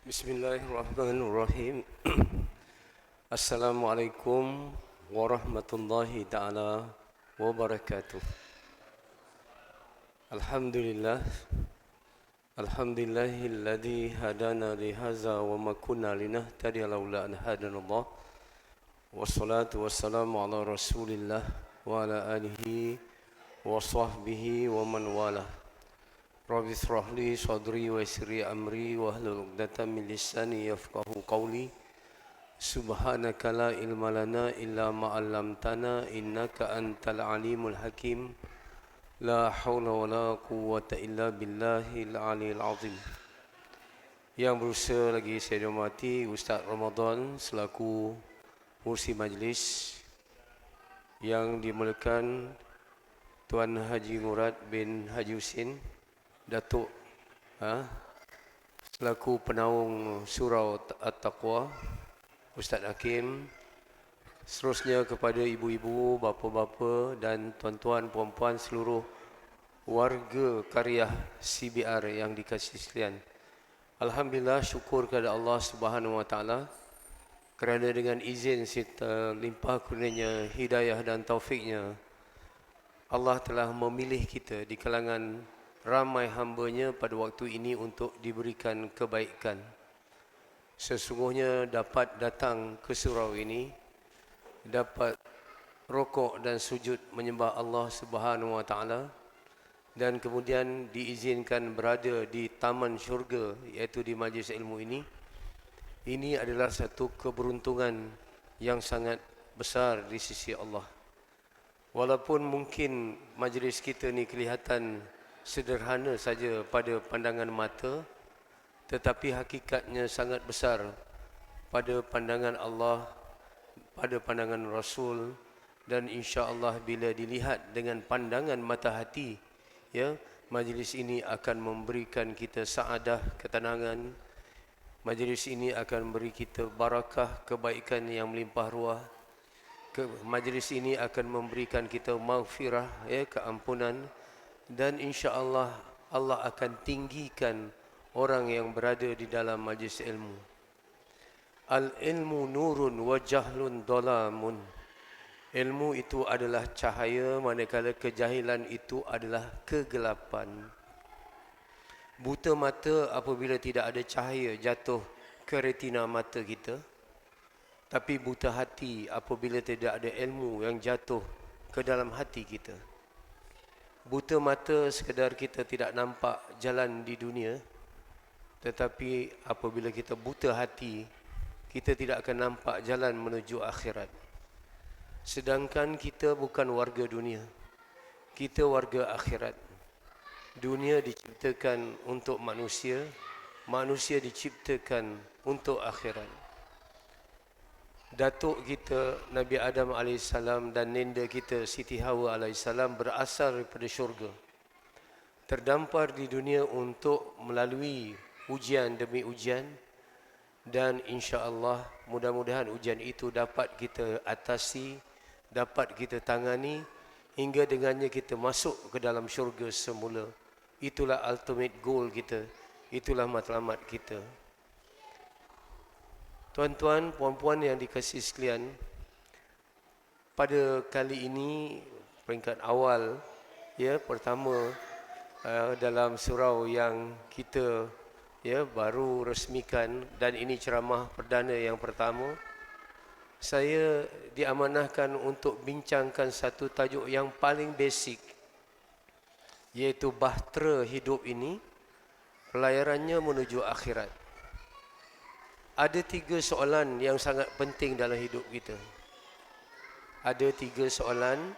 Bismillahirrahmanirrahim. Assalamualaikum warahmatullahi ta'ala wabarakatuh. Alhamdulillah. Alhamdulillahilladzi hadana lihaza wa ma kunna linahtadiya laula an hadanallah. Wassalatu wassalamu ala Rasulillah wa ala alihi wa sahbihi wa man walah. Rabbi shrah li sadri wa yassir li amri wa hlul 'uqdatam min lisani yafqahu qawli. Subhanaka la ilma lana illa ma 'allamtana innaka antal alimul hakim. La haula wa la quwwata illa billahil aliyil azim. Yang berusaha lagi saya hormati Ustaz Ramadan selaku mursi majlis, yang dimuliakan Tuan Haji Murad bin Haji Husin Datuk selaku penaung surau At-Taqwa, Ustaz Hakim, seterusnya kepada ibu-ibu, bapa-bapa dan tuan-tuan, puan-puan, seluruh warga karya CBR yang dikasihi sekalian. Alhamdulillah, syukur kepada Allah Subhanahu Wa Taala kerana dengan izin serta limpah kurnianya, hidayah dan taufiknya, Allah telah memilih kita di kalangan ramai hamba-Nya pada waktu ini untuk diberikan kebaikan. Sesungguhnya dapat datang ke surau ini, dapat rokok dan sujud menyembah Allah Subhanahu Wa Taala, dan kemudian diizinkan berada di taman syurga, iaitu di majlis ilmu ini adalah satu keberuntungan yang sangat besar di sisi Allah. Walaupun mungkin majlis kita ni kelihatan sederhana saja pada pandangan mata, tetapi hakikatnya sangat besar pada pandangan Allah, pada pandangan Rasul, dan insya-Allah bila dilihat dengan pandangan mata hati, ya, majlis ini akan memberikan kita saadah, ketenangan. Majlis ini akan memberi kita barakah, kebaikan yang melimpah ruah. Majlis ini akan memberikan kita maghfirah, ya, keampunan, dan insya-Allah Allah akan tinggikan orang yang berada di dalam majlis ilmu. Al-ilmu nurun wa jahlun dhalamun. Ilmu itu adalah cahaya, manakala kejahilan itu adalah kegelapan. Buta mata apabila tidak ada cahaya jatuh ke retina mata kita, tapi buta hati apabila tidak ada ilmu yang jatuh ke dalam hati kita. Buta mata sekadar kita tidak nampak jalan di dunia, tetapi apabila kita buta hati, kita tidak akan nampak jalan menuju akhirat. Sedangkan kita bukan warga dunia, kita warga akhirat. Dunia diciptakan untuk manusia, manusia diciptakan untuk akhirat. Datuk kita Nabi Adam AS dan nenda kita Siti Hawa AS berasal daripada syurga, terdampar di dunia untuk melalui ujian demi ujian, dan insya-Allah mudah-mudahan ujian itu dapat kita atasi, dapat kita tangani, hingga dengannya kita masuk ke dalam syurga semula. Itulah ultimate goal kita, itulah matlamat kita. Tuan-tuan, puan-puan yang dikasihi sekalian, pada kali ini peringkat awal, ya, pertama dalam surau yang kita, ya, baru resmikan, dan ini ceramah perdana yang pertama, saya diamanahkan untuk bincangkan satu tajuk yang paling basic, iaitu bahtera hidup ini, pelayarannya menuju akhirat. Ada 3 soalan yang sangat penting dalam hidup kita. Ada 3 soalan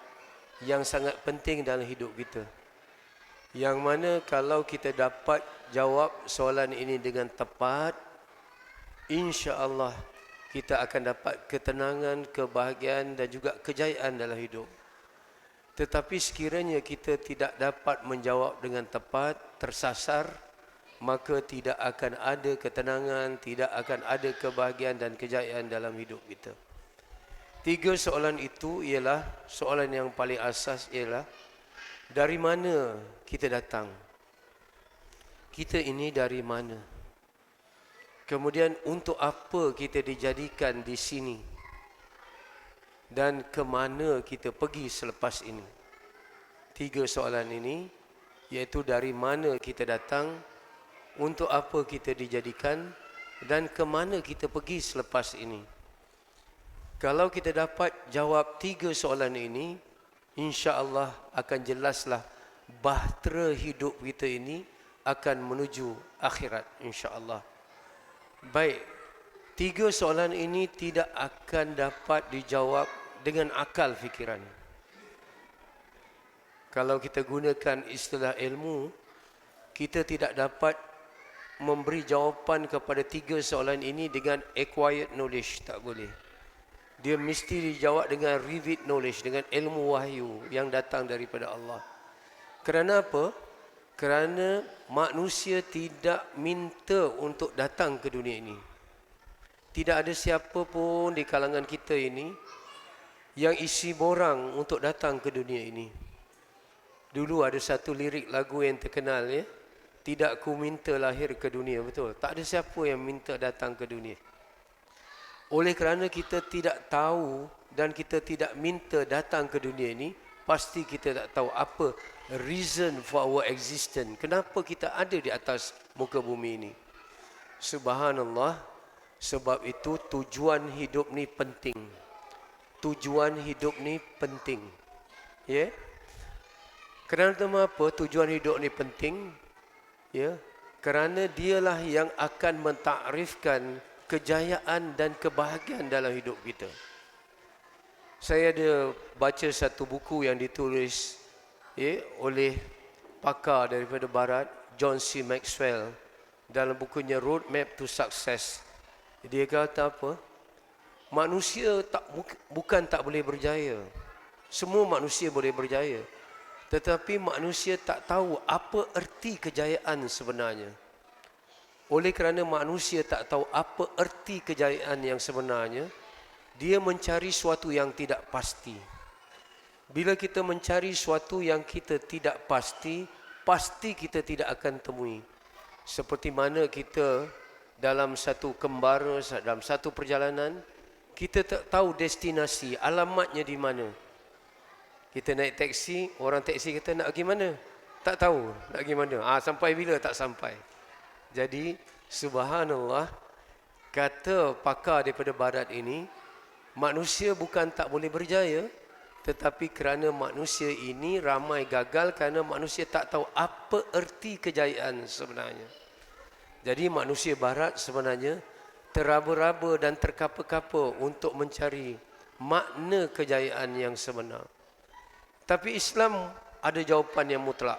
yang sangat penting dalam hidup kita, yang mana kalau kita dapat jawab soalan ini dengan tepat, insya-Allah kita akan dapat ketenangan, kebahagiaan dan juga kejayaan dalam hidup. Tetapi sekiranya kita tidak dapat menjawab dengan tepat, tersasar, maka tidak akan ada ketenangan, tidak akan ada kebahagiaan dan kejayaan dalam hidup kita. 3 soalan itu ialah, soalan yang paling asas ialah, dari mana kita datang? Kita ini dari mana? Kemudian untuk apa kita dijadikan di sini? Dan ke mana kita pergi selepas ini? 3 soalan ini, iaitu dari mana kita datang, untuk apa kita dijadikan, dan ke mana kita pergi selepas ini. Kalau kita dapat jawab 3 soalan ini, insya-Allah akan jelaslah bahtera hidup kita ini akan menuju akhirat, insya-Allah. Baik, 3 soalan ini tidak akan dapat dijawab dengan akal fikiran. Kalau kita gunakan istilah ilmu, kita tidak dapat memberi jawapan kepada 3 soalan ini dengan acquired knowledge, tak boleh. Dia mesti dijawab dengan revealed knowledge, dengan ilmu wahyu yang datang daripada Allah. Kerana apa? Kerana manusia tidak minta untuk datang ke dunia ini. Tidak ada siapa pun di kalangan kita ini yang isi borang untuk datang ke dunia ini. Dulu ada satu lirik lagu yang terkenal, ya. Tidak ku minta lahir ke dunia, betul. Tak ada siapa yang minta datang ke dunia. Oleh kerana kita tidak tahu dan kita tidak minta datang ke dunia ini, pasti kita tak tahu apa reason for our existence. Kenapa kita ada di atas muka bumi ini? Subhanallah. Sebab itu tujuan hidup ni penting. Tujuan hidup ni penting. Ya. Kerana apa tujuan hidup ni penting? Ya. Kerana dialah yang akan mentakrifkan kejayaan dan kebahagiaan dalam hidup kita. Saya ada baca satu buku yang ditulis oleh pakar daripada Barat, John C. Maxwell, dalam bukunya Roadmap to Success. Dia kata apa? Manusia bukan tak boleh berjaya. Semua manusia boleh berjaya. Tetapi manusia tak tahu apa erti kejayaan sebenarnya. Oleh kerana manusia tak tahu apa erti kejayaan yang sebenarnya, dia mencari suatu yang tidak pasti. Bila kita mencari suatu yang kita tidak pasti, pasti kita tidak akan temui. Seperti mana kita dalam satu kembara, dalam satu perjalanan, kita tak tahu destinasi, alamatnya di mana. Kita naik taksi, orang taksi kata nak pergi mana? Tak tahu nak pergi mana. Sampai bila tak sampai. Jadi, subhanallah, kata pakar daripada Barat ini, manusia bukan tak boleh berjaya, tetapi kerana manusia ini ramai gagal kerana manusia tak tahu apa erti kejayaan sebenarnya. Jadi manusia Barat sebenarnya teraba-raba dan terkapa-kapa untuk mencari makna kejayaan yang sebenar. Tapi Islam ada jawapan yang mutlak.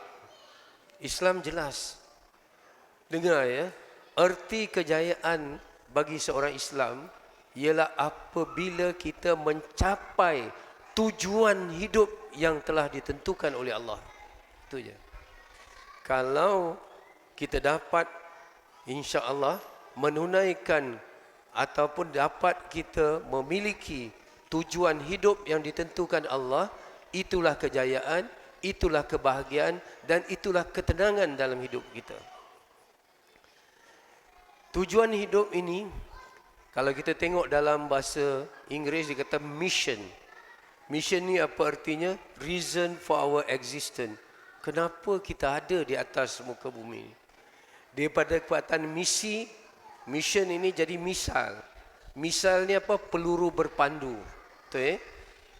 Islam jelas. Dengar, ya, erti kejayaan bagi seorang Islam ialah apabila kita mencapai tujuan hidup yang telah ditentukan oleh Allah. Itu je. Kalau kita dapat, insya-Allah, menunaikan ataupun dapat kita memiliki tujuan hidup yang ditentukan Allah, itulah kejayaan, itulah kebahagiaan, dan itulah ketenangan dalam hidup kita. Tujuan hidup ini, kalau kita tengok dalam bahasa Inggeris, dia kata mission. Mission ni apa artinya? Reason for our existence. Kenapa kita ada di atas muka bumi ini? Daripada kekuatan misi, mission ini jadi misal. Misal ni apa? Peluru berpandu. Betul,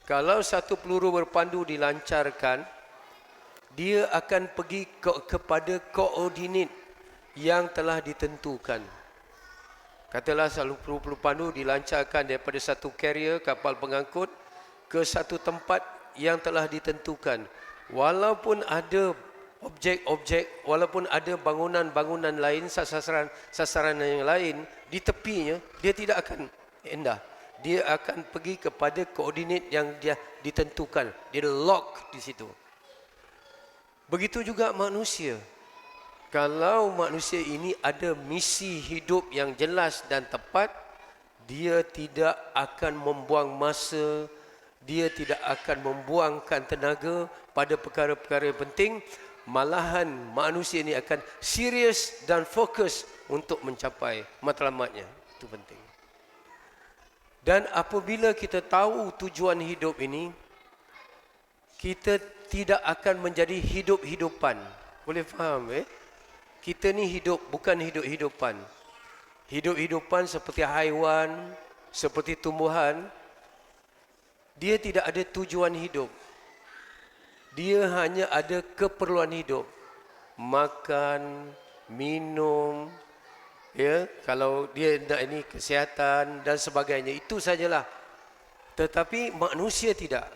Kalau satu peluru berpandu dilancarkan, dia akan pergi kepada koordinat yang telah ditentukan. Katalah selalu peluru pandu dilancarkan daripada satu carrier, kapal pengangkut, ke satu tempat yang telah ditentukan. Walaupun ada objek-objek, walaupun ada bangunan-bangunan lain, sasaran yang lain di tepinya, dia tidak akan endah. Dia akan pergi kepada koordinat yang dia ditentukan. Dia lock di situ. Begitu juga manusia. Kalau manusia ini ada misi hidup yang jelas dan tepat, dia tidak akan membuang masa, dia tidak akan membuangkan tenaga pada perkara-perkara yang penting, malahan manusia ini akan serius dan fokus untuk mencapai matlamatnya. Itu penting. Dan apabila kita tahu tujuan hidup ini, kita tidak akan menjadi hidup-hidupan. Boleh faham Kita ni hidup, bukan hidup-hidupan. Hidup-hidupan seperti haiwan, seperti tumbuhan, dia tidak ada tujuan hidup. Dia hanya ada keperluan hidup. Makan, minum, kalau dia nak ini kesihatan dan sebagainya, itu sajalah. Tetapi manusia tidak.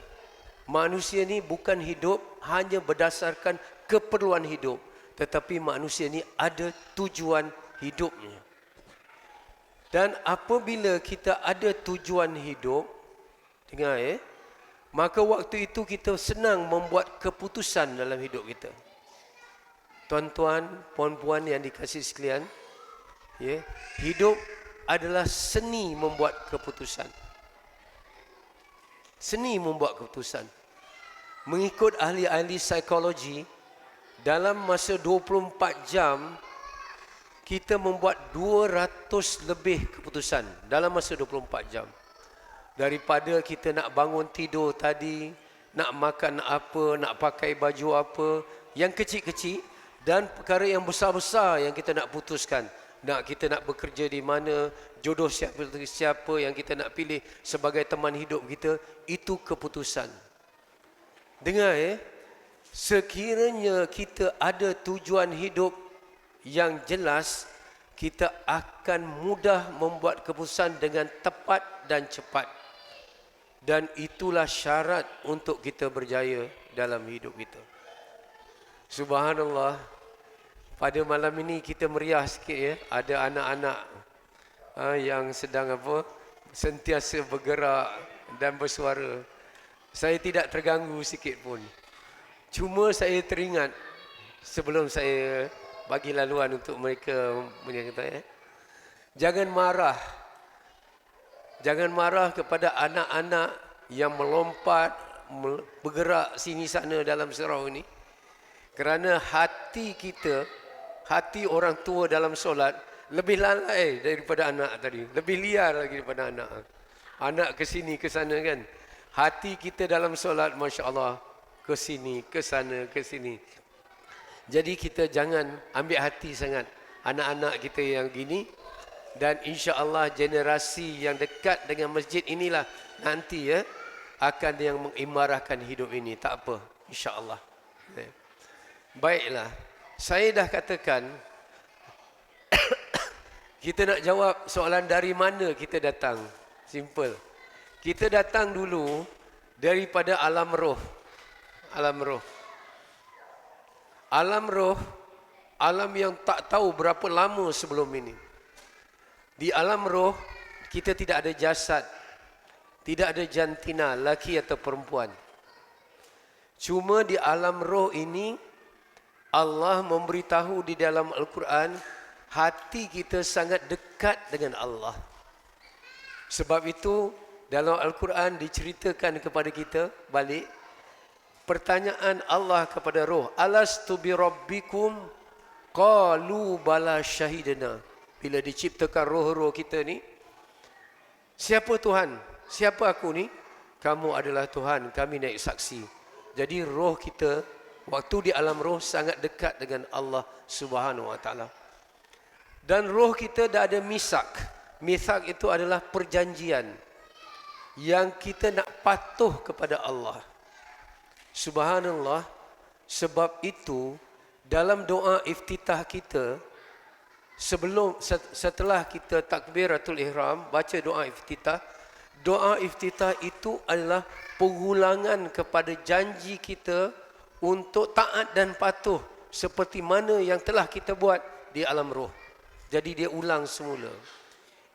Manusia ni bukan hidup hanya berdasarkan keperluan hidup, tetapi manusia ni ada tujuan hidupnya. Dan apabila kita ada tujuan hidup, dengar maka waktu itu kita senang membuat keputusan dalam hidup kita. Tuan-tuan, puan-puan yang dikasihi sekalian, hidup adalah seni membuat keputusan. Seni membuat keputusan. Mengikut ahli-ahli psikologi, dalam masa 24 jam, kita membuat 200 lebih keputusan dalam masa 24 jam. Daripada kita nak bangun tidur tadi, nak makan apa, nak pakai baju apa, yang kecil-kecil dan perkara yang besar-besar yang kita nak putuskan. Kita nak bekerja di mana, jodoh siapa yang kita nak pilih sebagai teman hidup kita, itu keputusan. Dengar sekiranya kita ada tujuan hidup yang jelas, kita akan mudah membuat keputusan dengan tepat dan cepat. Dan itulah syarat untuk kita berjaya dalam hidup kita. Subhanallah, pada malam ini kita meriah sikit ada anak-anak yang sedang sentiasa bergerak dan bersuara. Saya tidak terganggu sikit pun. Cuma saya teringat sebelum saya bagi laluan untuk mereka menyatakan, jangan marah. Jangan marah kepada anak-anak yang melompat, bergerak sini sana dalam surau ini. Kerana hati kita, hati orang tua dalam solat lebih lalai daripada anak tadi. Lebih liar lagi daripada anak. Anak ke sini, ke sana kan. Hati kita dalam solat, Masya Allah, ke sini, ke sana, ke sini. Jadi kita jangan ambil hati sangat anak-anak kita yang gini. Dan insya-Allah generasi yang dekat dengan masjid inilah nanti akan yang mengimarahkan hidup ini. Tak apa, insya-Allah. Baiklah, saya dah katakan kita nak jawab soalan dari mana kita datang. Simple. Kita datang dulu daripada alam roh. Alam roh. Alam roh, alam yang tak tahu berapa lama sebelum ini. Di alam roh, kita tidak ada jasad. Tidak ada jantina, laki atau perempuan. Cuma di alam roh ini, Allah memberitahu di dalam Al-Quran, hati kita sangat dekat dengan Allah. Sebab itu, dalam Al-Quran diceritakan kepada kita, balik, pertanyaan Allah kepada roh, alastu bi rabbikum? Qalu bala syahidna. Bila diciptakan roh-roh kita ni, siapa Tuhan? Siapa aku ni? Kamu adalah Tuhan, kami naik saksi. Jadi roh kita, waktu di alam roh sangat dekat dengan Allah Subhanahu Wa Taala. Dan roh kita dah ada misak. Misak itu adalah perjanjian yang kita nak patuh kepada Allah. Subhanallah, sebab itu dalam doa iftitah kita, setelah kita takbiratul ihram, baca doa iftitah. Doa iftitah itu adalah pengulangan kepada janji kita untuk taat dan patuh seperti mana yang telah kita buat di alam roh. Jadi dia ulang semula.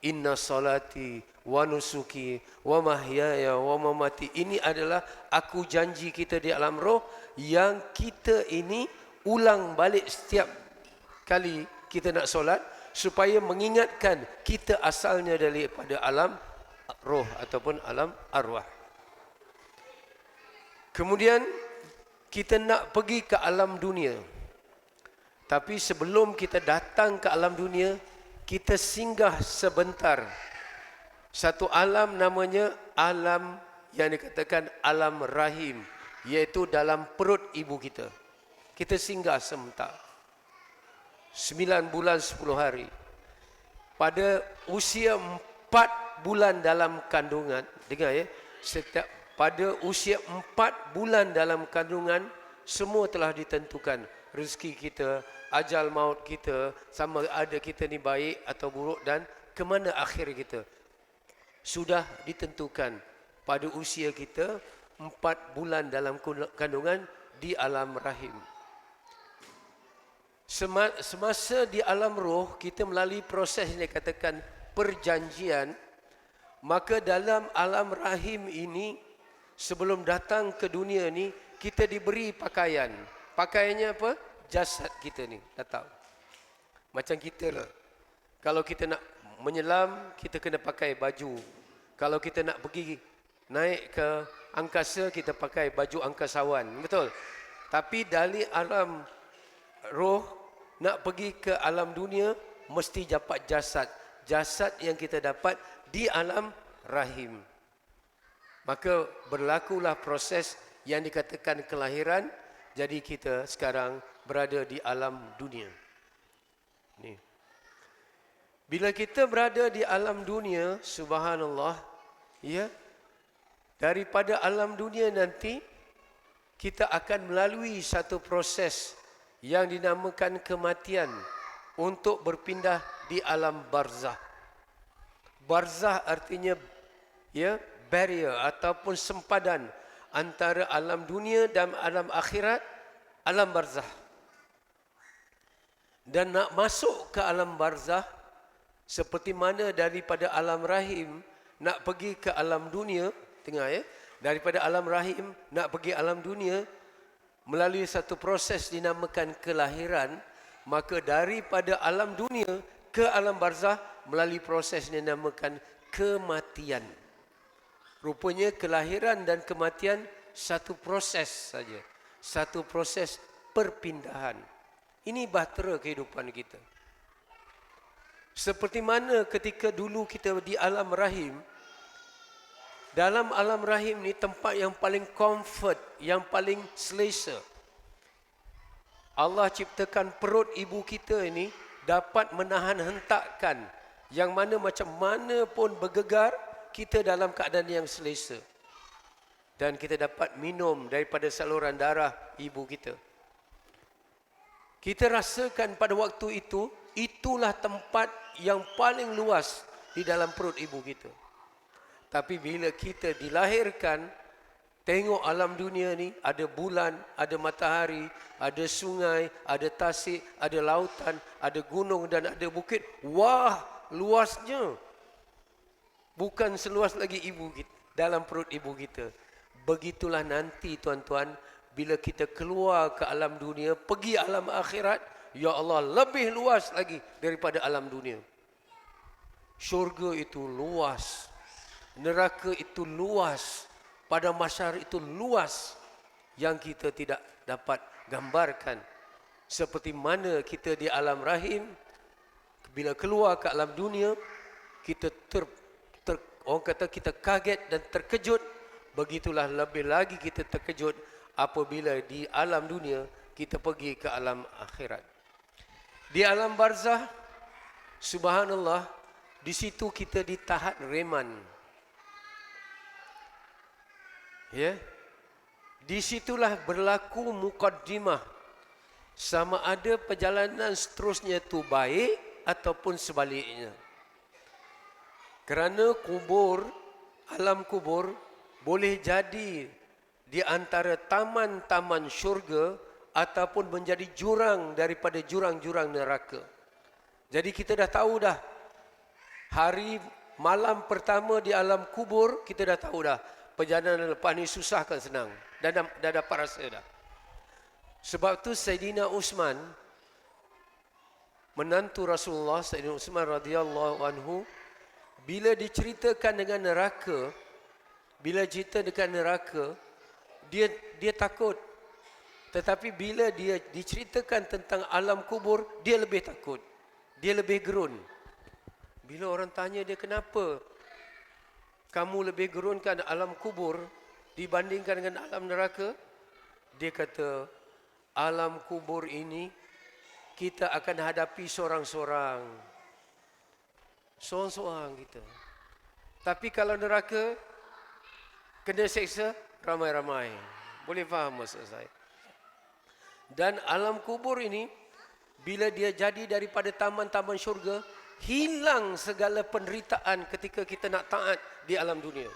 Inna salati wa nusuki wa mahyaya wa mamati. Ini adalah aku janji kita di alam roh yang kita ini ulang balik setiap kali kita nak solat supaya mengingatkan kita asalnya daripada alam roh ataupun alam arwah. Kemudian kita nak pergi ke alam dunia. Tapi sebelum kita datang ke alam dunia, kita singgah sebentar. Satu alam namanya alam yang dikatakan alam rahim, iaitu dalam perut ibu kita. Kita singgah sebentar. 9 bulan 10 hari. Pada usia 4 bulan dalam kandungan, dengar ya, pada usia 4 bulan dalam kandungan, semua telah ditentukan. Rezeki kita, ajal maut kita, sama ada kita ni baik atau buruk, dan ke mana akhir kita. Sudah ditentukan pada usia kita 4 bulan dalam kandungan di alam rahim. Semasa di alam roh, kita melalui proses yang dikatakan perjanjian. Maka dalam alam rahim ini, sebelum datang ke dunia ni, kita diberi pakaian. Pakaiannya apa? Jasad kita ni, dah tahu. Macam kita lah. Kalau kita nak menyelam, kita kena pakai baju. Kalau kita nak pergi naik ke angkasa, kita pakai baju angkasawan. Betul? Tapi dari alam roh, nak pergi ke alam dunia, mesti dapat jasad. Jasad yang kita dapat di alam rahim. Maka berlakulah proses yang dikatakan kelahiran. Jadi kita sekarang berada di alam dunia. Ni. Bila kita berada di alam dunia, subhanallah, ya, daripada alam dunia nanti, kita akan melalui satu proses yang dinamakan kematian untuk berpindah di alam barzah. Barzah artinya ya, barrier ataupun sempadan antara alam dunia dan alam akhirat, alam barzah. Dan nak masuk ke alam barzah, seperti mana daripada alam rahim nak pergi ke alam dunia, tengok ya, daripada alam rahim nak pergi alam dunia melalui satu proses dinamakan kelahiran. Maka daripada alam dunia ke alam barzah melalui proses yang dinamakan kematian. Rupanya kelahiran dan kematian satu proses saja, satu proses perpindahan. Ini bahtera kehidupan kita. Seperti mana ketika dulu kita di alam rahim, dalam alam rahim ni tempat yang paling comfort, yang paling selesa. Allah ciptakan perut ibu kita ini dapat menahan hentakan, yang mana macam mana pun bergegar, kita dalam keadaan yang selesa. Dan kita dapat minum daripada saluran darah ibu kita. Kita rasakan pada waktu itu, itulah tempat yang paling luas di dalam perut ibu kita. Tapi bila kita dilahirkan, tengok alam dunia ni, ada bulan, ada matahari, ada sungai, ada tasik, ada lautan, ada gunung dan ada bukit. Wah, luasnya. Bukan seluas lagi ibu kita, dalam perut ibu kita. Begitulah nanti tuan-tuan, bila kita keluar ke alam dunia, pergi alam akhirat, ya Allah, lebih luas lagi daripada alam dunia. Syurga itu luas, neraka itu luas, padang mahsyar itu luas, yang kita tidak dapat gambarkan. Seperti mana kita di alam rahim, bila keluar ke alam dunia, kita orang kata kita kaget dan terkejut. Begitulah lebih lagi kita terkejut apabila di alam dunia kita pergi ke alam akhirat. Di alam barzah, subhanallah, di situ kita ditahan reman. Ya. Di situlah berlaku mukaddimah, sama ada perjalanan seterusnya itu baik ataupun sebaliknya. Kerana kubur, alam kubur boleh jadi di antara taman-taman syurga ataupun menjadi jurang daripada jurang-jurang neraka. Jadi kita dah tahu dah, hari malam pertama di alam kubur, kita dah tahu dah, perjalanan lepas ni susah kan senang. Dah dapat rasa dah. Sebab tu Sayyidina Uthman, menantu Rasulullah, Sayyidina Uthman radhiyallahu anhu, bila diceritakan dengan neraka, dia takut. Tetapi bila dia diceritakan tentang alam kubur, dia lebih takut. Dia lebih gerun. Bila orang tanya dia, kenapa kamu lebih gerunkan alam kubur dibandingkan dengan alam neraka? Dia kata, alam kubur ini kita akan hadapi seorang-seorang. Seorang-seorang kita. Tapi kalau neraka, kena seksa ramai-ramai. Boleh faham maksud saya? Dan alam kubur ini, bila dia jadi daripada taman-taman syurga, hilang segala penderitaan ketika kita nak taat di alam dunia.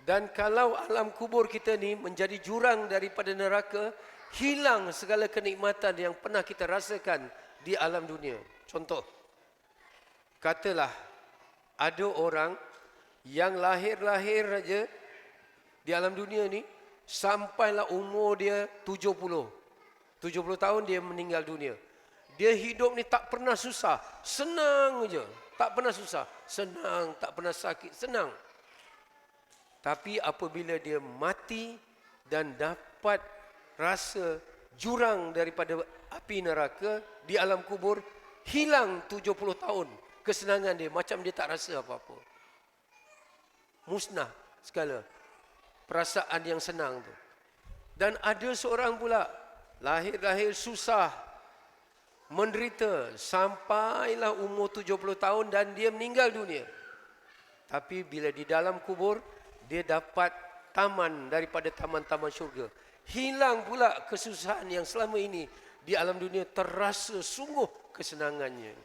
Dan kalau alam kubur kita ni menjadi jurang daripada neraka, hilang segala kenikmatan yang pernah kita rasakan di alam dunia. Contoh, katalah ada orang yang lahir-lahir saja di alam dunia ni, sampailah umur dia 70 tahun dia meninggal dunia. Dia hidup ni tak pernah susah, senang je, tak pernah susah, senang, tak pernah sakit, senang. Tapi apabila dia mati dan dapat rasa jurang daripada api neraka di alam kubur, hilang 70 tahun kesenangan dia, macam dia tak rasa apa-apa. Musnah segala perasaan yang senang tu. Dan ada seorang pula lahir-lahir susah, menderita sampailah umur 70 tahun dan dia meninggal dunia. Tapi bila di dalam kubur, dia dapat taman daripada taman-taman syurga. Hilang pula kesusahan yang selama ini di alam dunia, terasa sungguh kesenangannya.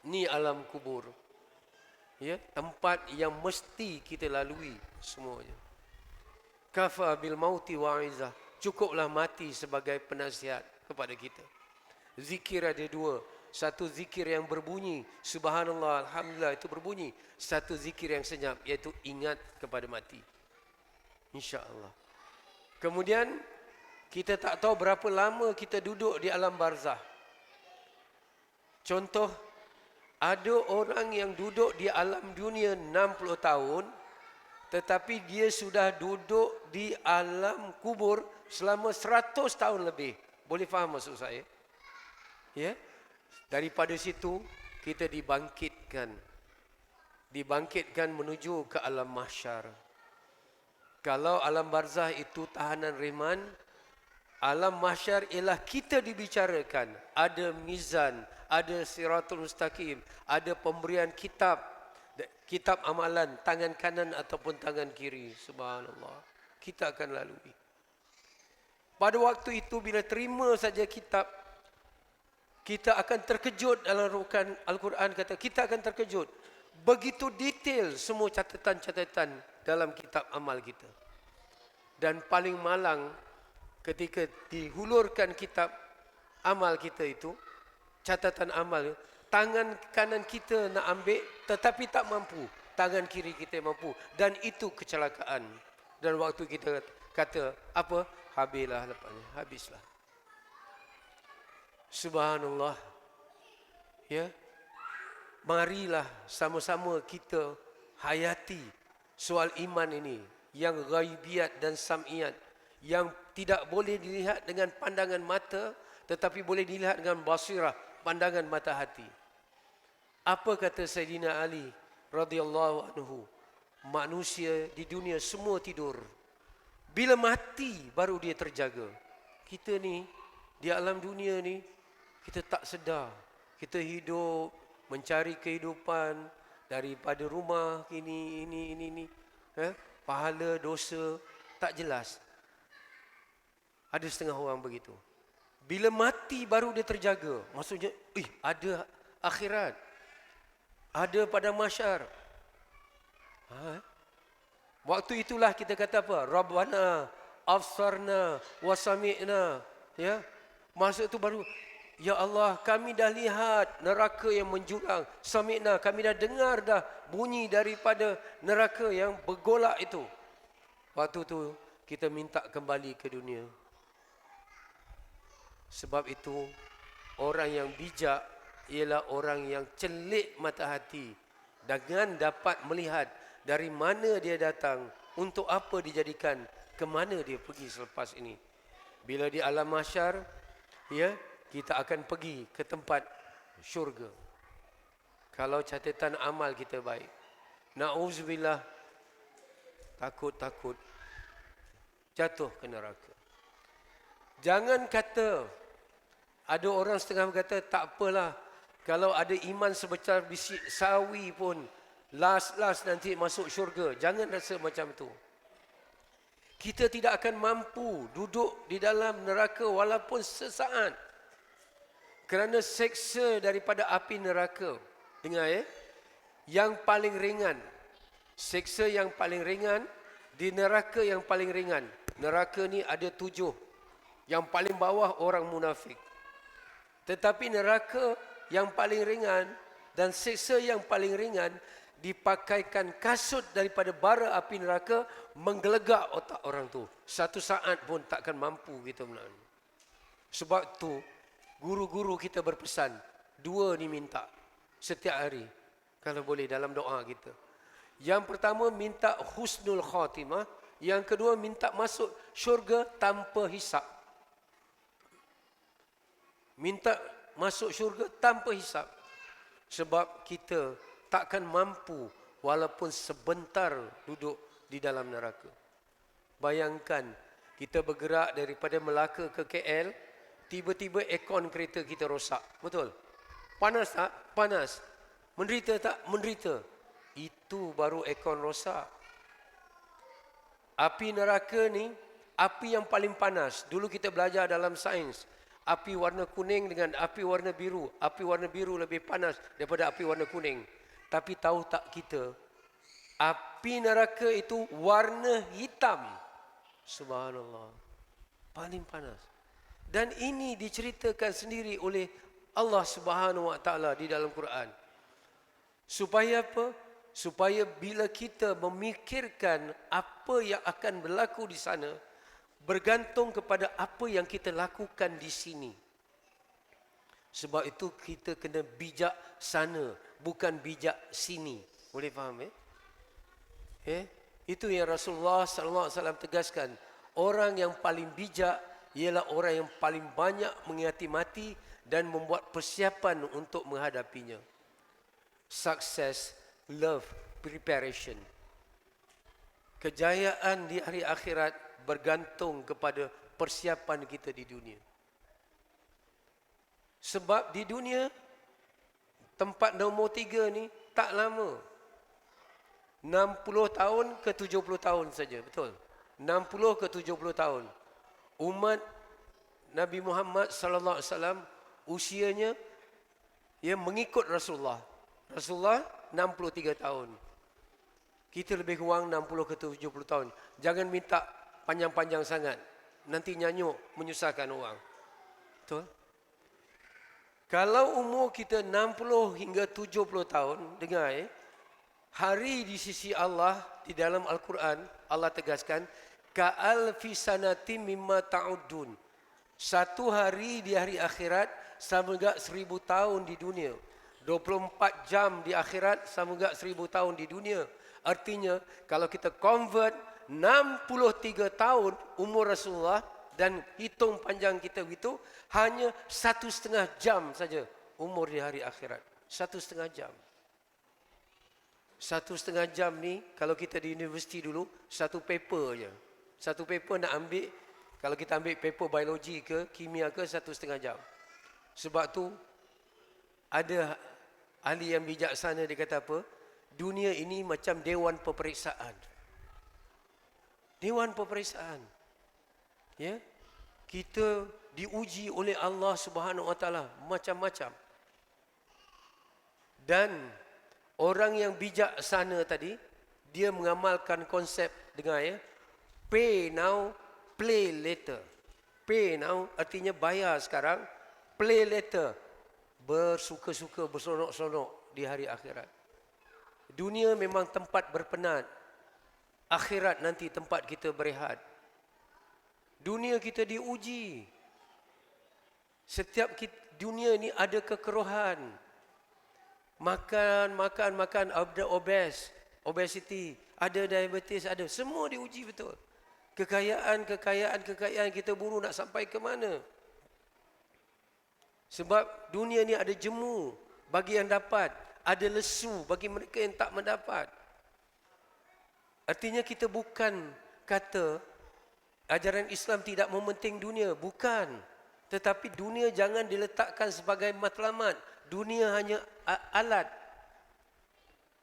Ni alam kubur. Ya, tempat yang mesti kita lalui semuanya. Kafa bil mauti wa'izah. Cukuplah mati sebagai penasihat kepada kita. Zikir ada dua. Satu zikir yang berbunyi, subhanallah, alhamdulillah, itu berbunyi. Satu zikir yang senyap, iaitu ingat kepada mati. InsyaAllah. Kemudian, kita tak tahu berapa lama kita duduk di alam barzah. Contoh, ada orang yang duduk di alam dunia 60 tahun, tetapi dia sudah duduk di alam kubur selama 100 tahun lebih. Boleh faham maksud saya? Ya, daripada situ kita dibangkitkan menuju ke alam mahsyar. Kalau alam barzah itu tahanan reman, alam mahsyar ialah kita dibicarakan. Ada mizan, ada siratul mustaqim, ada pemberian kitab amalan, tangan kanan ataupun tangan kiri. Subhanallah, kita akan lalui. Pada waktu itu bila terima saja kitab, kita akan terkejut. Dalam rukan Al-Quran kata, kita akan terkejut. Begitu detail semua catatan-catatan dalam kitab amal kita. Dan paling malang, ketika dihulurkan kitab amal kita itu, catatan amal, tangan kanan kita nak ambil, tetapi tak mampu. Tangan kiri kita mampu. Dan itu kecelakaan. Dan waktu kita kata, apa? Habislah. Subhanallah. Ya. Marilah sama-sama kita hayati soal iman ini yang ghaibiyat dan sam'iyat, yang tidak boleh dilihat dengan pandangan mata, tetapi boleh dilihat dengan basirah, pandangan mata hati. Apa kata Sayyidina Ali radhiyallahu anhu? Manusia di dunia semua tidur. Bila mati baru dia terjaga. Kita ni di alam dunia ni, kita tak sedar. Kita hidup mencari kehidupan daripada rumah ini. Pahala, dosa, tak jelas. Ada setengah orang begitu. Bila mati baru dia terjaga. Maksudnya, ada akhirat. Ada pada mahsyar. Waktu itulah kita kata apa? Rabbana absarna wa sami'na. Ya. Maksud itu baru, ya Allah, kami dah lihat neraka yang menjurang. Sami'na, kami dah dengar dah bunyi daripada neraka yang bergolak itu. Waktu itu kita minta kembali ke dunia. Sebab itu orang yang bijak ialah orang yang celik mata hati dengan dapat melihat dari mana dia datang, untuk apa dijadikan Kemana dia pergi selepas ini? Bila di alam mahsyar, ya, kita akan pergi ke tempat syurga. Kalau catatan amal kita baik. Na'udzubillah, takut jatuh ke neraka. Jangan kata, ada orang setengah berkata, tak apalah, kalau ada iman sebesar biji sawi pun, last nanti masuk syurga. Jangan rasa macam tu. Kita tidak akan mampu duduk di dalam neraka walaupun sesaat. Kerana seksa daripada api neraka. Dengar ya. Yang paling ringan. Seksa yang paling ringan di neraka yang paling ringan. Neraka ni ada 7. Yang paling bawah orang munafik. Tetapi neraka yang paling ringan dan seksa yang paling ringan dipakaikan kasut daripada bara api neraka menggelegak otak orang tu. Satu saat pun takkan mampu kita menahan. Sebab tu guru-guru kita berpesan, 2 ni minta setiap hari kalau boleh dalam doa kita. Yang pertama minta husnul khatimah, yang kedua minta masuk syurga tanpa hisap. Minta masuk syurga tanpa hisap. Sebab kita takkan mampu walaupun sebentar duduk di dalam neraka. Bayangkan kita bergerak daripada Melaka ke KL, tiba-tiba aircon kereta kita rosak. Betul? Panas tak? Panas. Menderita tak? Menderita. Itu baru aircon rosak. Api neraka ni, api yang paling panas. Dulu kita belajar dalam sains. Api warna kuning dengan api warna biru. Api warna biru lebih panas daripada api warna kuning. Tapi tahu tak kita, api neraka itu warna hitam. Subhanallah. Paling panas. Dan ini diceritakan sendiri oleh Allah Subhanahu Wa Taala di dalam Quran. Supaya apa? Supaya bila kita memikirkan apa yang akan berlaku di sana, bergantung kepada apa yang kita lakukan di sini. Sebab itu kita kena bijak sana, bukan bijak sini. Boleh faham Itu yang Rasulullah SAW tegaskan. Orang yang paling bijak ialah orang yang paling banyak mengingati mati dan membuat persiapan untuk menghadapinya. Success, love, preparation. Kejayaan di hari akhirat bergantung kepada persiapan kita di dunia. Sebab di dunia, tempat nombor 3 ni tak lama. 60 tahun ke 70 tahun saja, betul? 60 ke 70 tahun. Umat Nabi Muhammad sallallahu alaihi wasallam usianya mengikut Rasulullah. Rasulullah 63 tahun. Kita lebih kurang 60 ke 70 tahun. Jangan minta panjang-panjang sangat. Nanti nyanyuk menyusahkan orang. Betul? Kalau umur kita 60 hingga 70 tahun, dengar hari di sisi Allah di dalam Al-Quran, Allah tegaskan, ka'alfi sanati mimma ta'udun. Satu hari di hari akhirat sama juga 1000 tahun di dunia. 24 jam di akhirat sama juga 1000 tahun di dunia. Artinya, kalau kita convert 63 tahun umur Rasulullah dan hitung panjang kita itu, hanya 1,5 jam saja umur di hari akhirat. 1,5 jam. 1,5 jam ni, kalau kita di universiti dulu, satu paper je. Satu paper nak ambil, kalau kita ambil paper biologi ke, kimia ke, 1,5 jam. Sebab tu, ada ahli yang bijaksana, dia kata apa? Dunia ini macam dewan peperiksaan. Dewan peperiksaan. Ya, kita diuji oleh Allah Subhanahu Wa Taala macam-macam. Dan orang yang bijaksana tadi, dia mengamalkan konsep, dengar pay now, play later. Pay now artinya bayar sekarang, play later, bersuka-suka, berseronok-seronok di hari akhirat. Dunia memang tempat berpenat. Akhirat nanti tempat kita berehat. Dunia kita diuji. Setiap dunia ini ada kekerohan. Makan, ada obesity, ada diabetes, ada. Semua diuji betul. Kekayaan kita buru nak sampai ke mana? Sebab dunia ni ada jemu bagi yang dapat, ada lesu bagi mereka yang tak mendapat. Artinya kita bukan kata ajaran Islam tidak mementing dunia, bukan. Tetapi dunia jangan diletakkan sebagai matlamat. Dunia hanya alat.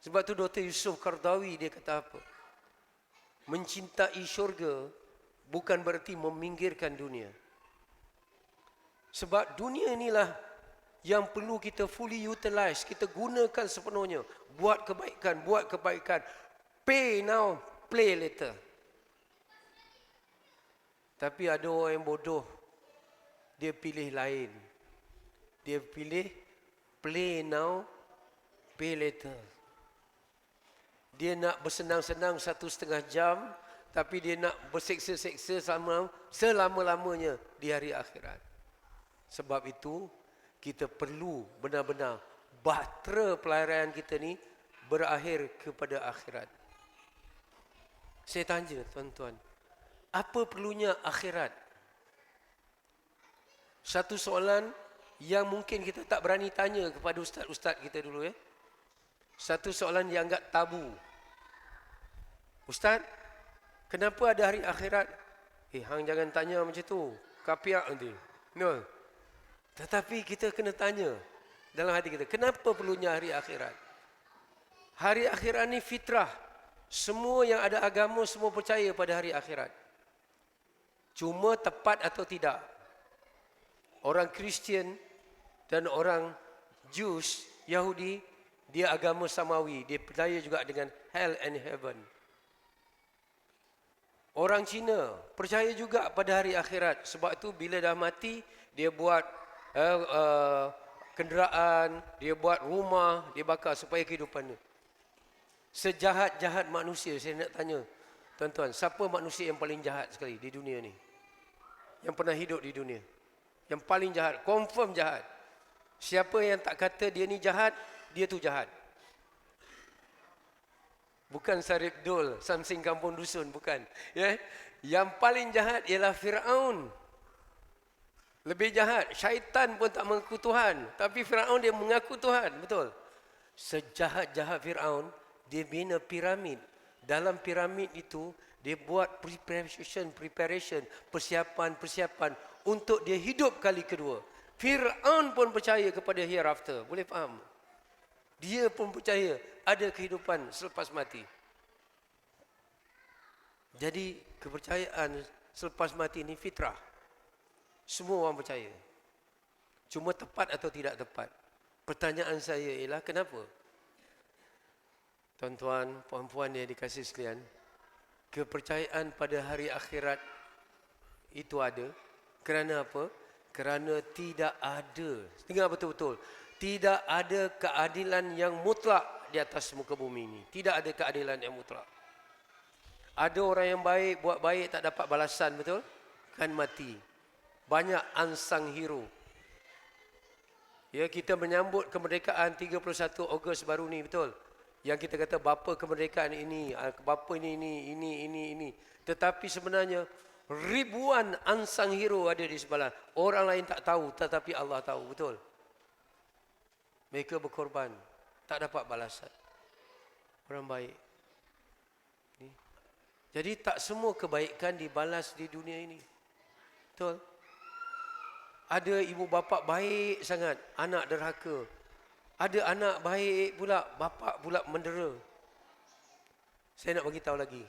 Sebab tu Dr. Yusuf Qaradawi dia kata apa? Mencintai syurga bukan berarti meminggirkan dunia. Sebab dunia inilah yang perlu kita fully utilize, kita gunakan sepenuhnya. Buat kebaikan. Pay now, play later. Tapi ada orang yang bodoh. Dia pilih lain. Dia pilih play now, pay later. Dia nak bersenang-senang 1,5 jam, tapi dia nak berseksa-seksa selama-lamanya di hari akhirat. Sebab itu, kita perlu benar-benar bahtera pelayaran kita ni berakhir kepada akhirat. Saya tanya tuan-tuan, apa perlunya akhirat? Satu soalan yang mungkin kita tak berani tanya kepada ustaz-ustaz kita dulu ya. Satu soalan yang anggap tabu. Ustaz, kenapa ada hari akhirat? Hang jangan tanya macam tu. Kapiak nanti. No. Tetapi kita kena tanya dalam hati kita, kenapa perlunya hari akhirat? Hari akhirat ni fitrah. Semua yang ada agama semua percaya pada hari akhirat. Cuma tepat atau tidak. Orang Kristian dan orang Jews, Yahudi, dia agama samawi. Dia percaya juga dengan hell and heaven. Orang Cina percaya juga pada hari akhirat. Sebab itu bila dah mati, dia buat kenderaan, dia buat rumah, dia bakar supaya kehidupannya. Sejahat-jahat manusia, saya nak tanya, tuan-tuan, siapa manusia yang paling jahat sekali di dunia ni? Yang pernah hidup di dunia. Yang paling jahat, confirm jahat. Siapa yang tak kata dia ni jahat, dia tu jahat. Bukan Sarip Dul, Samsing Kampung Dusun, bukan. Ya? Yang paling jahat ialah Firaun. Lebih jahat, syaitan pun tak mengaku Tuhan. Tapi Firaun dia mengaku Tuhan, betul. Sejahat-jahat Firaun, dia bina piramid. Dalam piramid itu, dia buat preparation, persiapan untuk dia hidup kali kedua. Firaun pun percaya kepada hereafter. Boleh faham? Dia pun percaya ada kehidupan selepas mati. Jadi kepercayaan selepas mati ini fitrah. Semua orang percaya. Cuma tepat atau tidak tepat. Pertanyaan saya ialah kenapa? Tuan-tuan, puan-puan yang dikasihi sekalian, kepercayaan pada hari akhirat itu ada. Kerana apa? Kerana tidak ada, dengar betul-betul, tidak ada keadilan yang mutlak di atas muka bumi ini. Tidak ada keadilan yang mutlak. Ada orang yang baik, buat baik tak dapat balasan, betul? Kan mati. Banyak unsung hero. Ya, kita menyambut kemerdekaan 31 Ogos baru ni, betul? Yang kita kata bapa kemerdekaan ini, bapa ini. Tetapi sebenarnya ribuan unsung hero ada di sebelah. Orang lain tak tahu, tetapi Allah tahu, betul? Mereka berkorban, tak dapat balasan. Orang baik. Jadi tak semua kebaikan dibalas di dunia ini. Betul? Ada ibu bapa baik sangat, anak derhaka. Ada anak baik pula, bapa pula mendera. Saya nak bagi tahu lagi.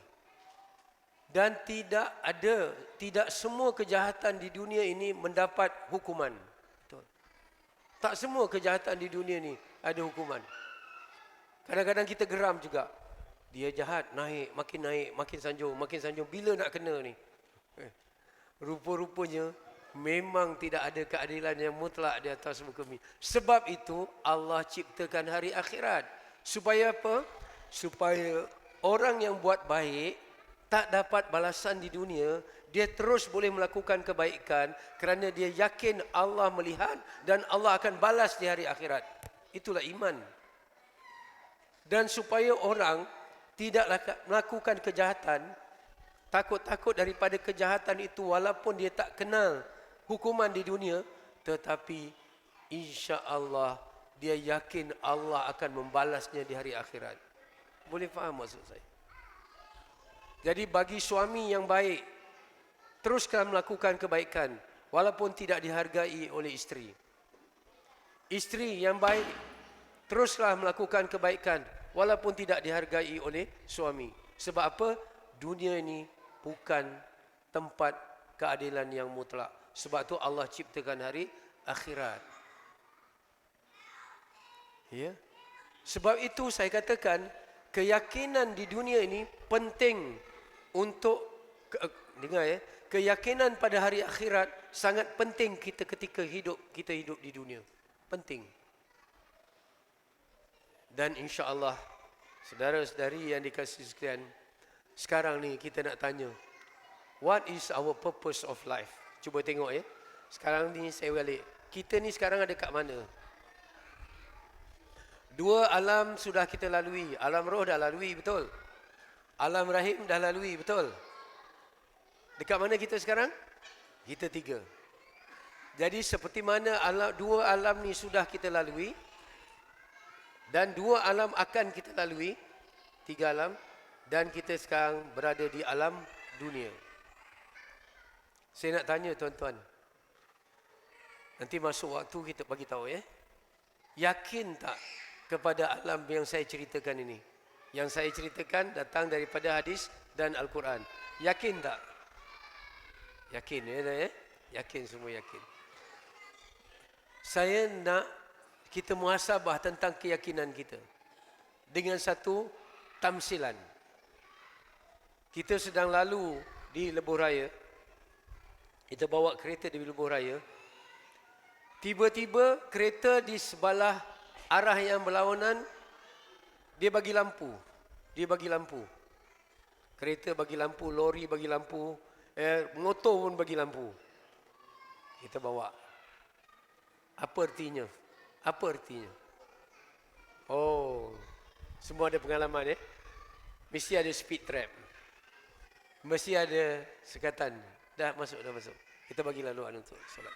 Dan tidak semua kejahatan di dunia ini mendapat hukuman. Betul. Tak semua kejahatan di dunia ini ada hukuman. Kadang-kadang kita geram juga. Dia jahat, naik, makin sanjung. Bila nak kena ni? Rupa-rupanya memang tidak ada keadilan yang mutlak di atas muka bumi. Sebab itu Allah ciptakan hari akhirat. Supaya apa? Supaya orang yang buat baik tak dapat balasan di dunia, dia terus boleh melakukan kebaikan kerana dia yakin Allah melihat dan Allah akan balas di hari akhirat. Itulah iman. Dan supaya orang tidak melakukan kejahatan, takut daripada kejahatan itu walaupun dia tak kenal hukuman di dunia, tetapi insya-Allah dia yakin Allah akan membalasnya di hari akhirat. Boleh faham maksud saya? Jadi bagi suami yang baik, teruskan melakukan kebaikan walaupun tidak dihargai oleh isteri. Isteri yang baik, teruslah melakukan kebaikan walaupun tidak dihargai oleh suami. Sebab apa? Dunia ini bukan tempat keadilan yang mutlak. Sebab tu Allah ciptakan hari akhirat. Ya. Sebab itu saya katakan keyakinan di dunia ini penting untuk dengar ya, keyakinan pada hari akhirat sangat penting kita ketika kita hidup di dunia. Penting. Dan insya-Allah saudara-saudari yang dikasihi sekalian, sekarang ni kita nak tanya, what is our purpose of life? Cuba tengok ya. Sekarang ni saya balik. Kita ni sekarang ada kat mana? Dua alam sudah kita lalui. Alam roh dah lalui, betul? Alam rahim dah lalui, betul? Dekat mana kita sekarang? Kita tiga. Jadi seperti mana dua alam ni sudah kita lalui, dan dua alam akan kita lalui, tiga alam, dan kita sekarang berada di alam dunia. Saya nak tanya tuan-tuan, nanti masuk waktu kita bagi tahu ya. Yakin tak kepada alam yang saya ceritakan ini? Yang saya ceritakan datang daripada hadis dan Al-Quran. Yakin tak? Yakin ya? Yakin, semua yakin. Saya nak kita muhasabah tentang keyakinan kita dengan satu tamsilan. Kita sedang lalu di lebuh raya. Kita bawa kereta di lebuh raya. Tiba-tiba kereta di sebelah arah yang berlawanan, dia bagi lampu. Dia bagi lampu. Kereta bagi lampu, lori bagi lampu, motor pun bagi lampu. Kita bawa. Apa artinya? Apa artinya? Oh, semua ada pengalaman ya. Mesti ada speed trap. Mesti ada sekatan. Dah masuk. Kita bagi laluan untuk solat.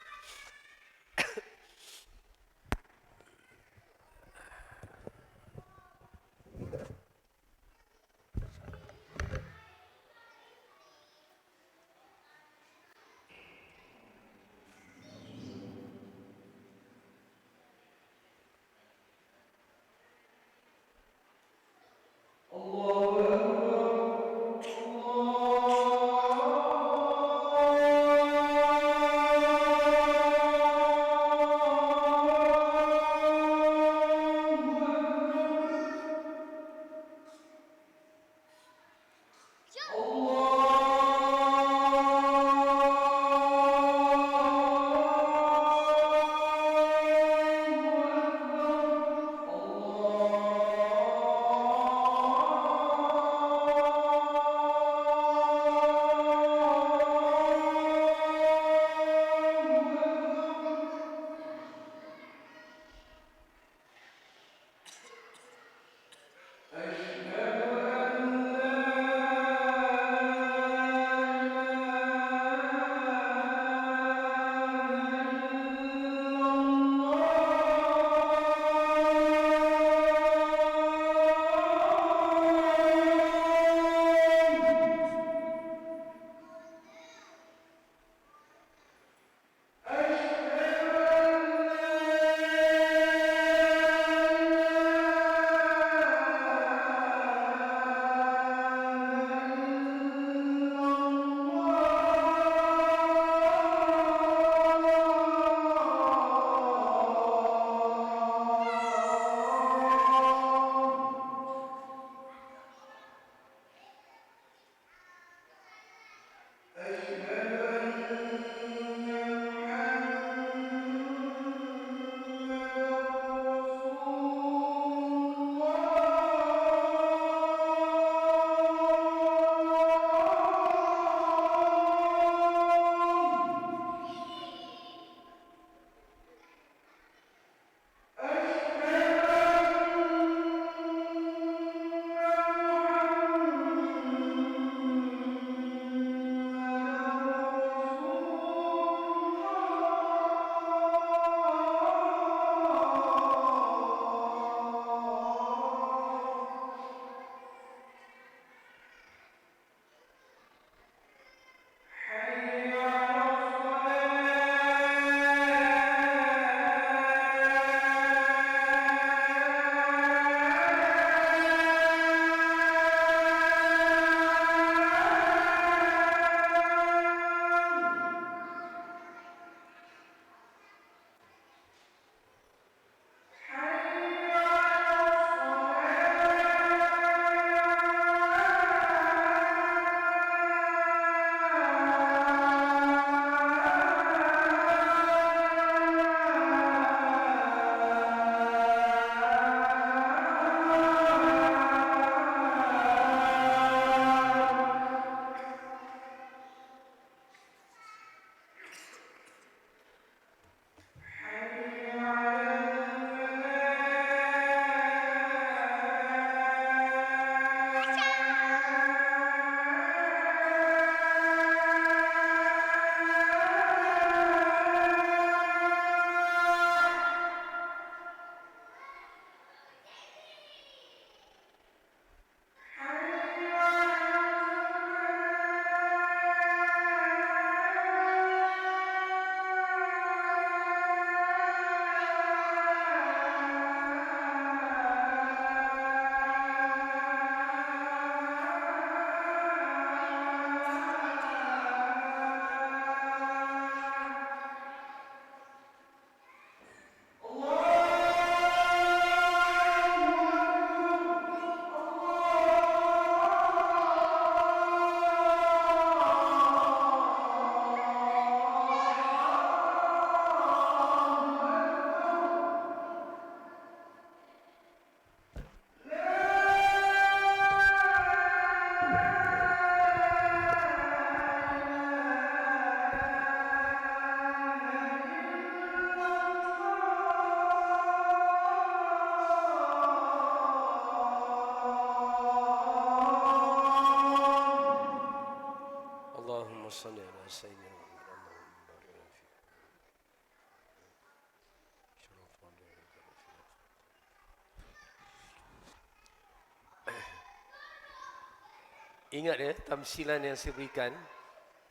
Ingat ya, tamsilan yang saya berikan.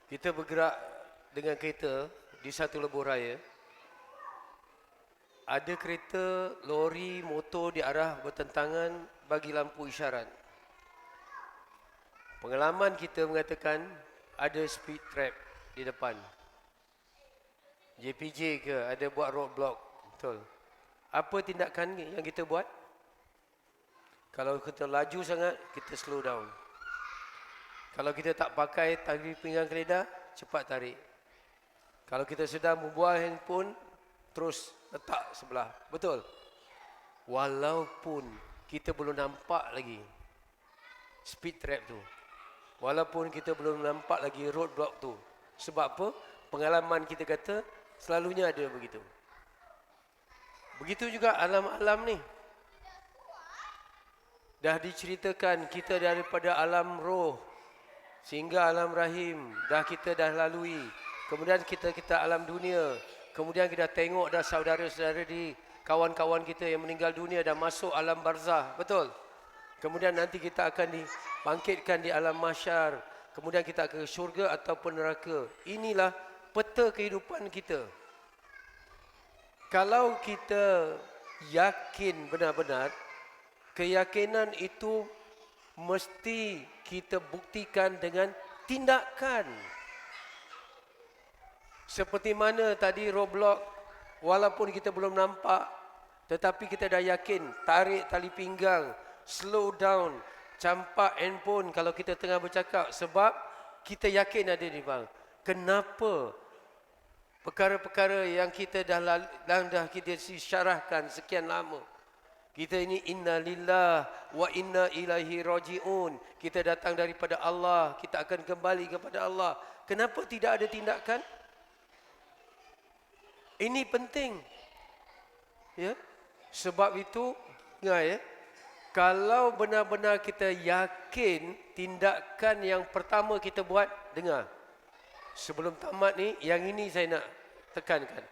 Kita bergerak dengan kereta di satu lebuh raya. Ada kereta, lori, motor di arah bertentangan bagi lampu isyarat. Pengalaman kita mengatakan ada speed trap di depan. JPJ ke ada buat roadblock. Betul. Apa tindakan yang kita buat? Kalau kita laju sangat, kita slow down. Kalau kita tak pakai tali pinggang keledar, cepat tarik. Kalau kita sedang membuang handphone, terus letak sebelah. Betul? Walaupun kita belum nampak lagi speed trap tu. Walaupun kita belum nampak lagi roadblock tu. Sebab apa? Pengalaman kita kata selalunya ada begitu. Begitu juga alam-alam ni. Dah diceritakan kita daripada alam roh sehingga alam rahim. Kita dah lalui. Kemudian kita alam dunia. Kemudian kita tengok dah saudara-saudara di kawan-kawan kita yang meninggal dunia dah masuk alam barzah. Betul? Kemudian nanti kita akan dibangkitkan di alam mahsyar. Kemudian kita ke syurga ataupun neraka. Inilah peta kehidupan kita. Kalau kita yakin benar-benar, keyakinan itu mesti kita buktikan dengan tindakan. Seperti mana tadi roadblock, walaupun kita belum nampak, tetapi kita dah yakin, tarik tali pinggang, slow down, campak handphone kalau kita tengah bercakap. Sebab kita yakin ada di bang. Kenapa? Perkara-perkara yang kita dah kita syarahkan sekian lama. Kita ini inna lillah wa inna ilaihi raji'un. Kita datang daripada Allah, kita akan kembali kepada Allah. Kenapa tidak ada tindakan? Ini penting. Ya. Sebab itu, ya, kalau benar-benar kita yakin tindakan yang pertama kita buat, dengar. Sebelum tamat ni, yang ini saya nak tekankan.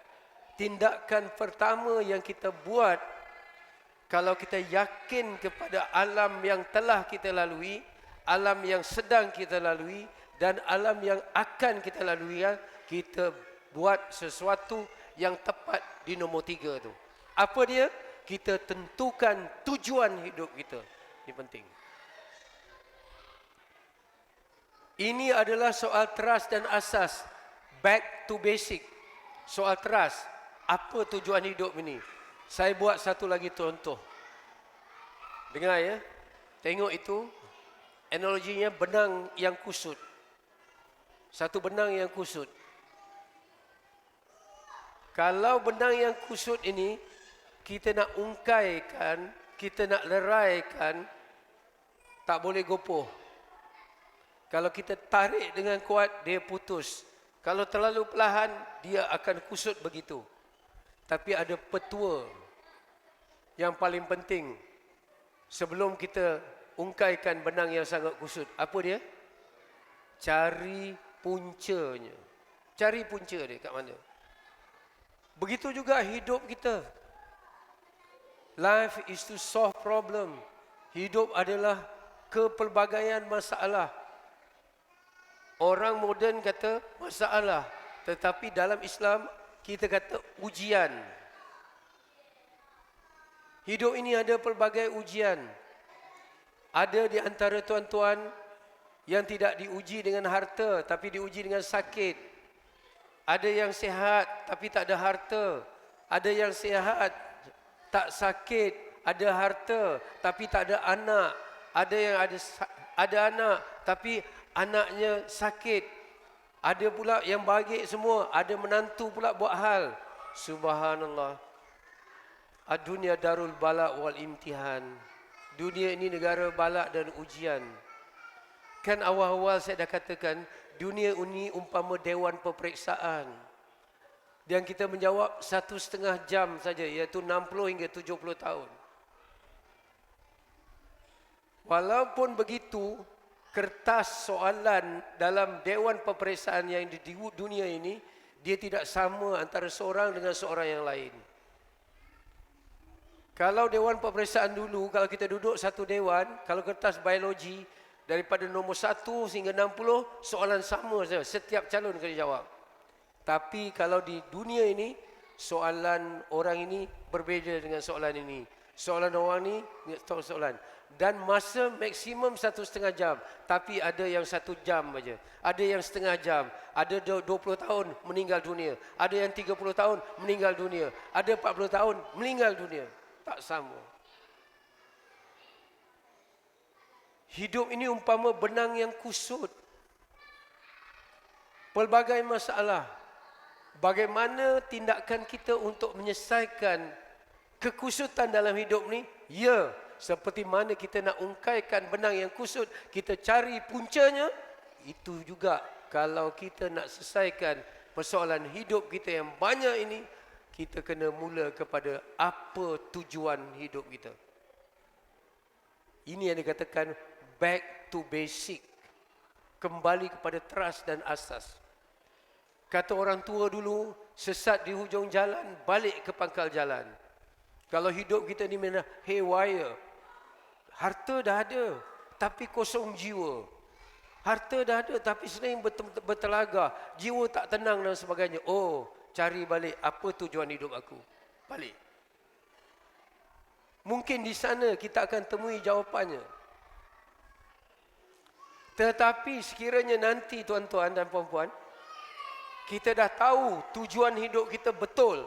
Tindakan pertama yang kita buat kalau kita yakin kepada alam yang telah kita lalui, alam yang sedang kita lalui dan alam yang akan kita lalui, kita buat sesuatu yang tepat di nombor 3 tu. Apa dia? Kita tentukan tujuan hidup kita. Ini penting. Ini adalah soal trust dan asas. Back to basic. Soal trust. Apa tujuan hidup ini? Saya buat satu lagi contoh. Dengar ya. Tengok itu. Analoginya benang yang kusut. Satu benang yang kusut. Kalau benang yang kusut ini, kita nak ungkaikan, kita nak leraikan, tak boleh gopoh. Kalau kita tarik dengan kuat, dia putus. Kalau terlalu perlahan, dia akan kusut begitu. Tapi ada petua yang paling penting sebelum kita ungkaikan benang yang sangat kusut. Apa dia? Cari puncanya. Cari punca dia kat mana. Begitu juga hidup kita. Life is to solve problem. Hidup adalah kepelbagaian masalah. Orang moden kata masalah, tetapi dalam Islam kita kata ujian. Hidup ini ada pelbagai ujian. Ada di antara tuan-tuan yang tidak diuji dengan harta, tapi diuji dengan sakit. Ada yang sihat, tapi tak ada harta. Ada yang sihat, tak sakit, ada harta, tapi tak ada anak. Ada yang ada anak, tapi anaknya sakit. Ada pula yang bahagia semua. Ada menantu pula buat hal. Subhanallah. Ad-dunya darul balak wal imtihan. Dunia ini negara balak dan ujian. Kan awal-awal saya dah katakan, dunia ini umpama dewan peperiksaan. Dan kita menjawab 1,5 jam saja, iaitu 60 hingga 70 tahun. Walaupun begitu, kertas soalan dalam dewan peperiksaan yang di dunia ini, dia tidak sama antara seorang dengan seorang yang lain. Kalau dewan peperiksaan dulu, kalau kita duduk satu dewan, kalau kertas biologi, Daripada nombor 1 hingga 60, soalan sama saja. Setiap calon kena jawab. Tapi kalau di dunia ini, soalan orang ini berbeza dengan soalan ini. Soalan orang ini, soalan. Dan masa maksimum 1,5 jam. Tapi ada yang 1 jam saja. Ada yang setengah jam. Ada 20 tahun meninggal dunia. Ada yang 30 tahun meninggal dunia. Ada 40 tahun meninggal dunia. Tak sama. Hidup ini umpama benang yang kusut. Pelbagai masalah. Bagaimana tindakan kita untuk menyelesaikan kekusutan dalam hidup ni? Ya, seperti mana kita nak ungkaikan benang yang kusut, kita cari puncanya. Itu juga kalau kita nak selesaikan persoalan hidup kita yang banyak ini, kita kena mula kepada apa tujuan hidup kita. Ini yang dikatakan back to basic. Kembali kepada trust dan asas. Kata orang tua dulu, sesat di hujung jalan, balik ke pangkal jalan. Kalau hidup kita ni mana haywire. Harta dah ada, tapi kosong jiwa. Harta dah ada, tapi sering bertelaga. Jiwa tak tenang dan sebagainya. Oh, cari balik apa tujuan hidup aku. Balik. Mungkin di sana kita akan temui jawapannya. Tetapi sekiranya nanti tuan-tuan dan puan-puan, kita dah tahu tujuan hidup kita betul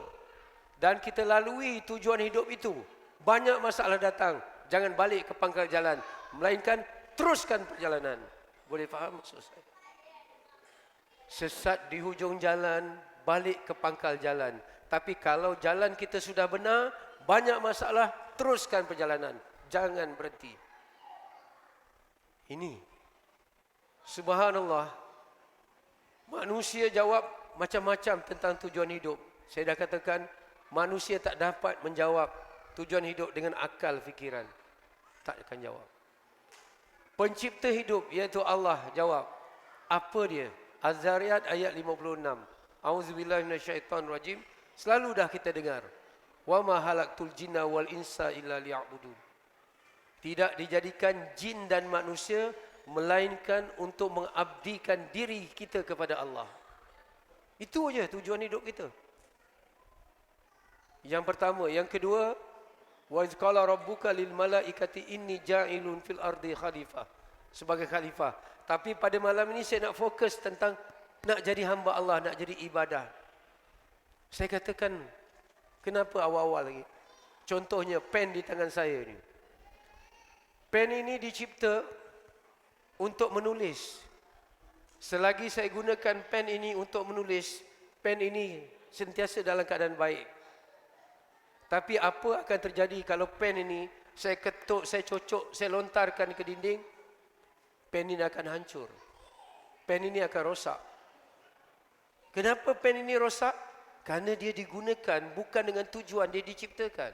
dan kita lalui tujuan hidup itu, banyak masalah datang, jangan balik ke pangkal jalan, melainkan teruskan perjalanan. Boleh faham maksud saya? Sesat di hujung jalan, balik ke pangkal jalan. Tapi kalau jalan kita sudah benar, banyak masalah, teruskan perjalanan, jangan berhenti. Ini subhanallah, manusia jawab macam-macam tentang tujuan hidup. Saya dah katakan, manusia tak dapat menjawab tujuan hidup dengan akal fikiran. Tak akan jawab. Pencipta hidup, iaitu Allah, jawab. Apa dia? Az-Zariyat ayat 56. A'udzubillahi minasyaitonirrajim. Selalu dah kita dengar. Wa ma halaqtul jinna wal insa illa liya'budun. Tidak dijadikan jin dan manusia melainkan untuk mengabdikan diri kita kepada Allah. Itu aja tujuan hidup kita. Yang pertama, yang kedua, wa iz qala rabbuka lil malaikati inni ja'ilun fil ardi khalifah, sebagai khalifah. Tapi pada malam ini saya nak fokus tentang nak jadi hamba Allah, nak jadi ibadah. Saya katakan kenapa awal-awal lagi. Contohnya pen di tangan saya ni. Pen ini dicipta untuk menulis. Selagi saya gunakan pen ini untuk menulis, pen ini sentiasa dalam keadaan baik. Tapi apa akan terjadi kalau pen ini saya ketuk, saya cocok, saya lontarkan ke dinding? Pen ini akan hancur. Pen ini akan rosak. Kenapa pen ini rosak? Karena dia digunakan bukan dengan tujuan dia diciptakan.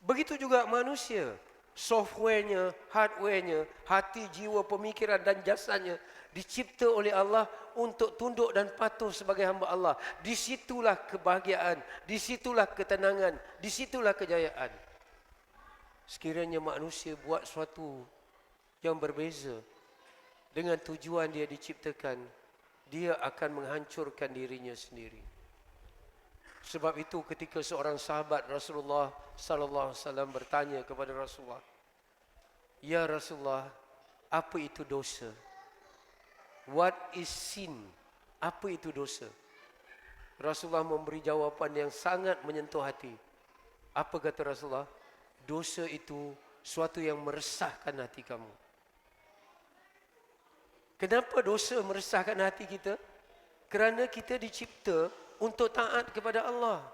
Begitu juga manusia. Softwarenya, hardwarenya, hati, jiwa, pemikiran dan jasanya dicipta oleh Allah untuk tunduk dan patuh sebagai hamba Allah. Disitulah kebahagiaan, disitulah ketenangan, disitulah kejayaan. Sekiranya manusia buat sesuatu yang berbeza dengan tujuan dia diciptakan, dia akan menghancurkan dirinya sendiri. Sebab itu ketika seorang sahabat Rasulullah sallallahu alaihi wasallam bertanya kepada Rasulullah, "Ya Rasulullah, apa itu dosa? What is sin?" Apa itu dosa? Rasulullah memberi jawapan yang sangat menyentuh hati. Apa kata Rasulullah? Dosa itu suatu yang meresahkan hati kamu. Kenapa dosa meresahkan hati kita? Kerana kita dicipta untuk taat kepada Allah.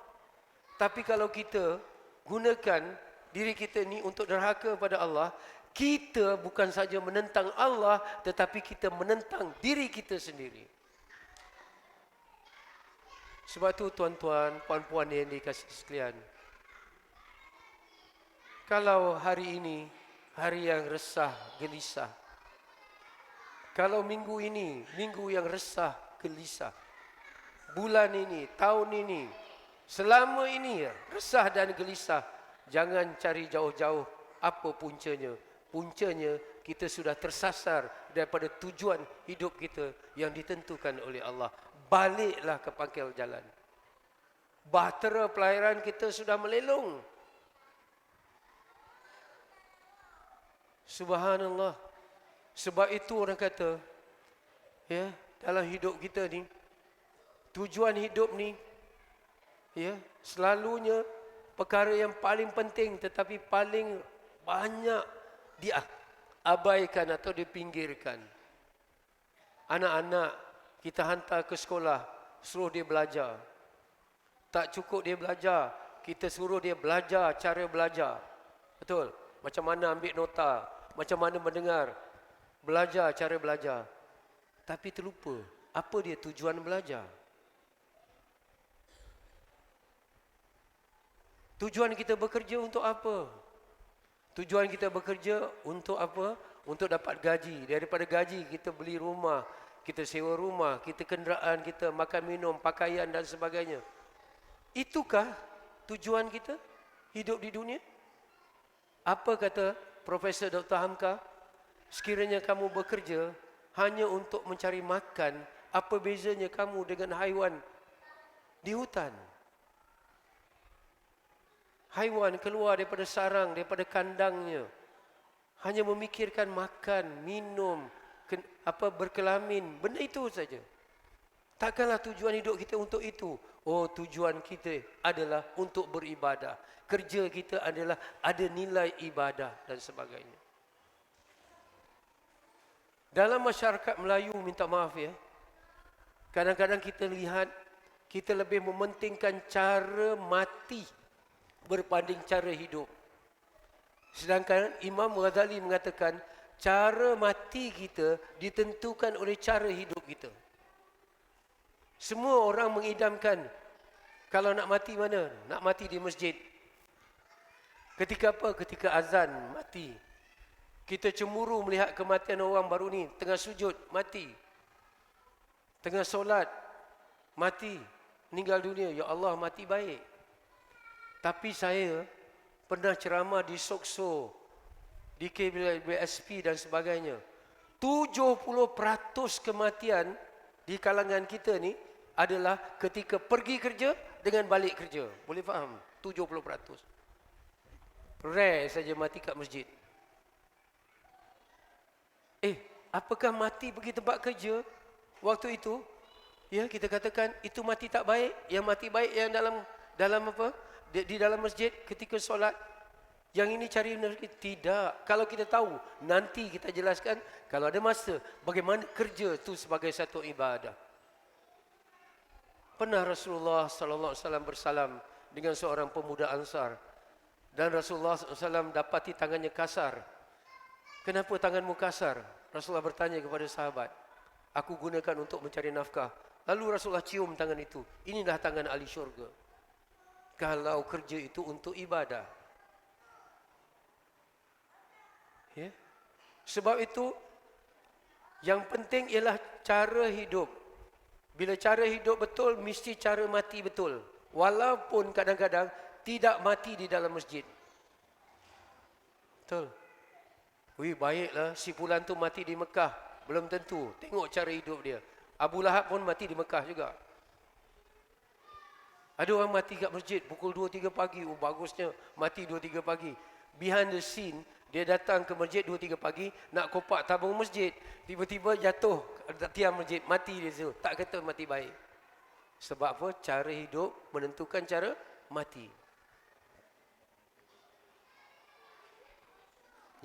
Tapi kalau kita gunakan diri kita ni untuk derhaka kepada Allah, kita bukan saja menentang Allah, tetapi kita menentang diri kita sendiri. Sebab tu tuan-tuan, puan-puan yang dikasihi sekalian, kalau hari ini hari yang resah, gelisah, kalau minggu ini minggu yang resah, gelisah, bulan ini, tahun ini, selama ini resah dan gelisah, jangan cari jauh-jauh apa puncanya. puncanya kita sudah tersasar daripada tujuan hidup kita yang ditentukan oleh Allah. Baliklah ke pangkal jalan. Bahtera pelayaran kita sudah melelong. Subhanallah. Sebab itu orang kata, ya, dalam hidup kita ni, tujuan hidup ni, ya, selalunya perkara yang paling penting tetapi paling banyak diabaikan atau dipinggirkan. Anak-anak kita hantar ke sekolah, suruh dia belajar. Tak cukup dia belajar, kita suruh dia belajar cara belajar. Betul? Macam mana ambil nota, macam mana mendengar, belajar cara belajar. Tapi terlupa, apa dia tujuan belajar? Tujuan kita bekerja untuk apa? Tujuan kita bekerja untuk apa? Untuk dapat gaji. Daripada gaji kita beli rumah, kita sewa rumah, kita kenderaan, kita makan minum, pakaian dan sebagainya. Itukah tujuan kita hidup di dunia? Apa kata Profesor Dr. Hamka? Sekiranya kamu bekerja hanya untuk mencari makan, apa bezanya kamu dengan haiwan di hutan? Haiwan keluar daripada sarang, daripada kandangnya, hanya memikirkan makan, minum, berkelamin, benda itu saja. Takkanlah tujuan hidup kita untuk itu. Oh, tujuan kita adalah untuk beribadah. Kerja kita adalah ada nilai ibadah dan sebagainya. Dalam masyarakat Melayu, minta maaf ya, kadang-kadang kita lihat, kita lebih mementingkan cara mati berbanding cara hidup. Sedangkan Imam Ghazali mengatakan, cara mati kita ditentukan oleh cara hidup kita. Semua orang mengidamkan, kalau nak mati mana? Nak mati di masjid. Ketika apa? Ketika azan, mati. Kita cemburu melihat kematian orang baru ni, tengah sujud, mati. Tengah solat, mati. Meninggal dunia, ya Allah, mati baik. Tapi saya pernah ceramah di Sokso, di KBSP dan sebagainya. 70% kematian di kalangan kita ni adalah ketika pergi kerja dengan balik kerja. Boleh faham? 70%. Rare saja mati kat masjid. Apakah mati pergi tempat kerja waktu itu? Ya, kita katakan itu mati tak baik. Yang mati baik yang dalam apa? Di dalam masjid ketika solat. Yang ini cari rezeki. Tidak. Kalau kita tahu, nanti kita jelaskan kalau ada masa bagaimana kerja itu sebagai satu ibadah. Pernah Rasulullah sallallahu alaihi wasallam bersalam dengan seorang pemuda Ansar, dan Rasulullah SAW dapati tangannya kasar. Kenapa tanganmu kasar? Rasulullah bertanya kepada sahabat. Aku gunakan untuk mencari nafkah. Lalu Rasulullah cium tangan itu. Inilah tangan ahli syurga. Kalau kerja itu untuk ibadah. Ya? Sebab itu, yang penting ialah cara hidup. Bila cara hidup betul, mesti cara mati betul. Walaupun kadang-kadang tidak mati di dalam masjid. Betul. Wih, baiklah si fulan tu mati di Mekah. Belum tentu. Tengok cara hidup dia. Abu Lahab pun mati di Mekah juga. Ada orang mati kat masjid pukul 2-3 pagi. Oh, bagusnya mati 2-3 pagi. Behind the scene, dia datang ke masjid 2-3 pagi, nak kopak tabung masjid. Tiba-tiba jatuh tiang masjid, mati dia tu. Tak kata mati baik. Sebab apa? Cara hidup menentukan cara mati.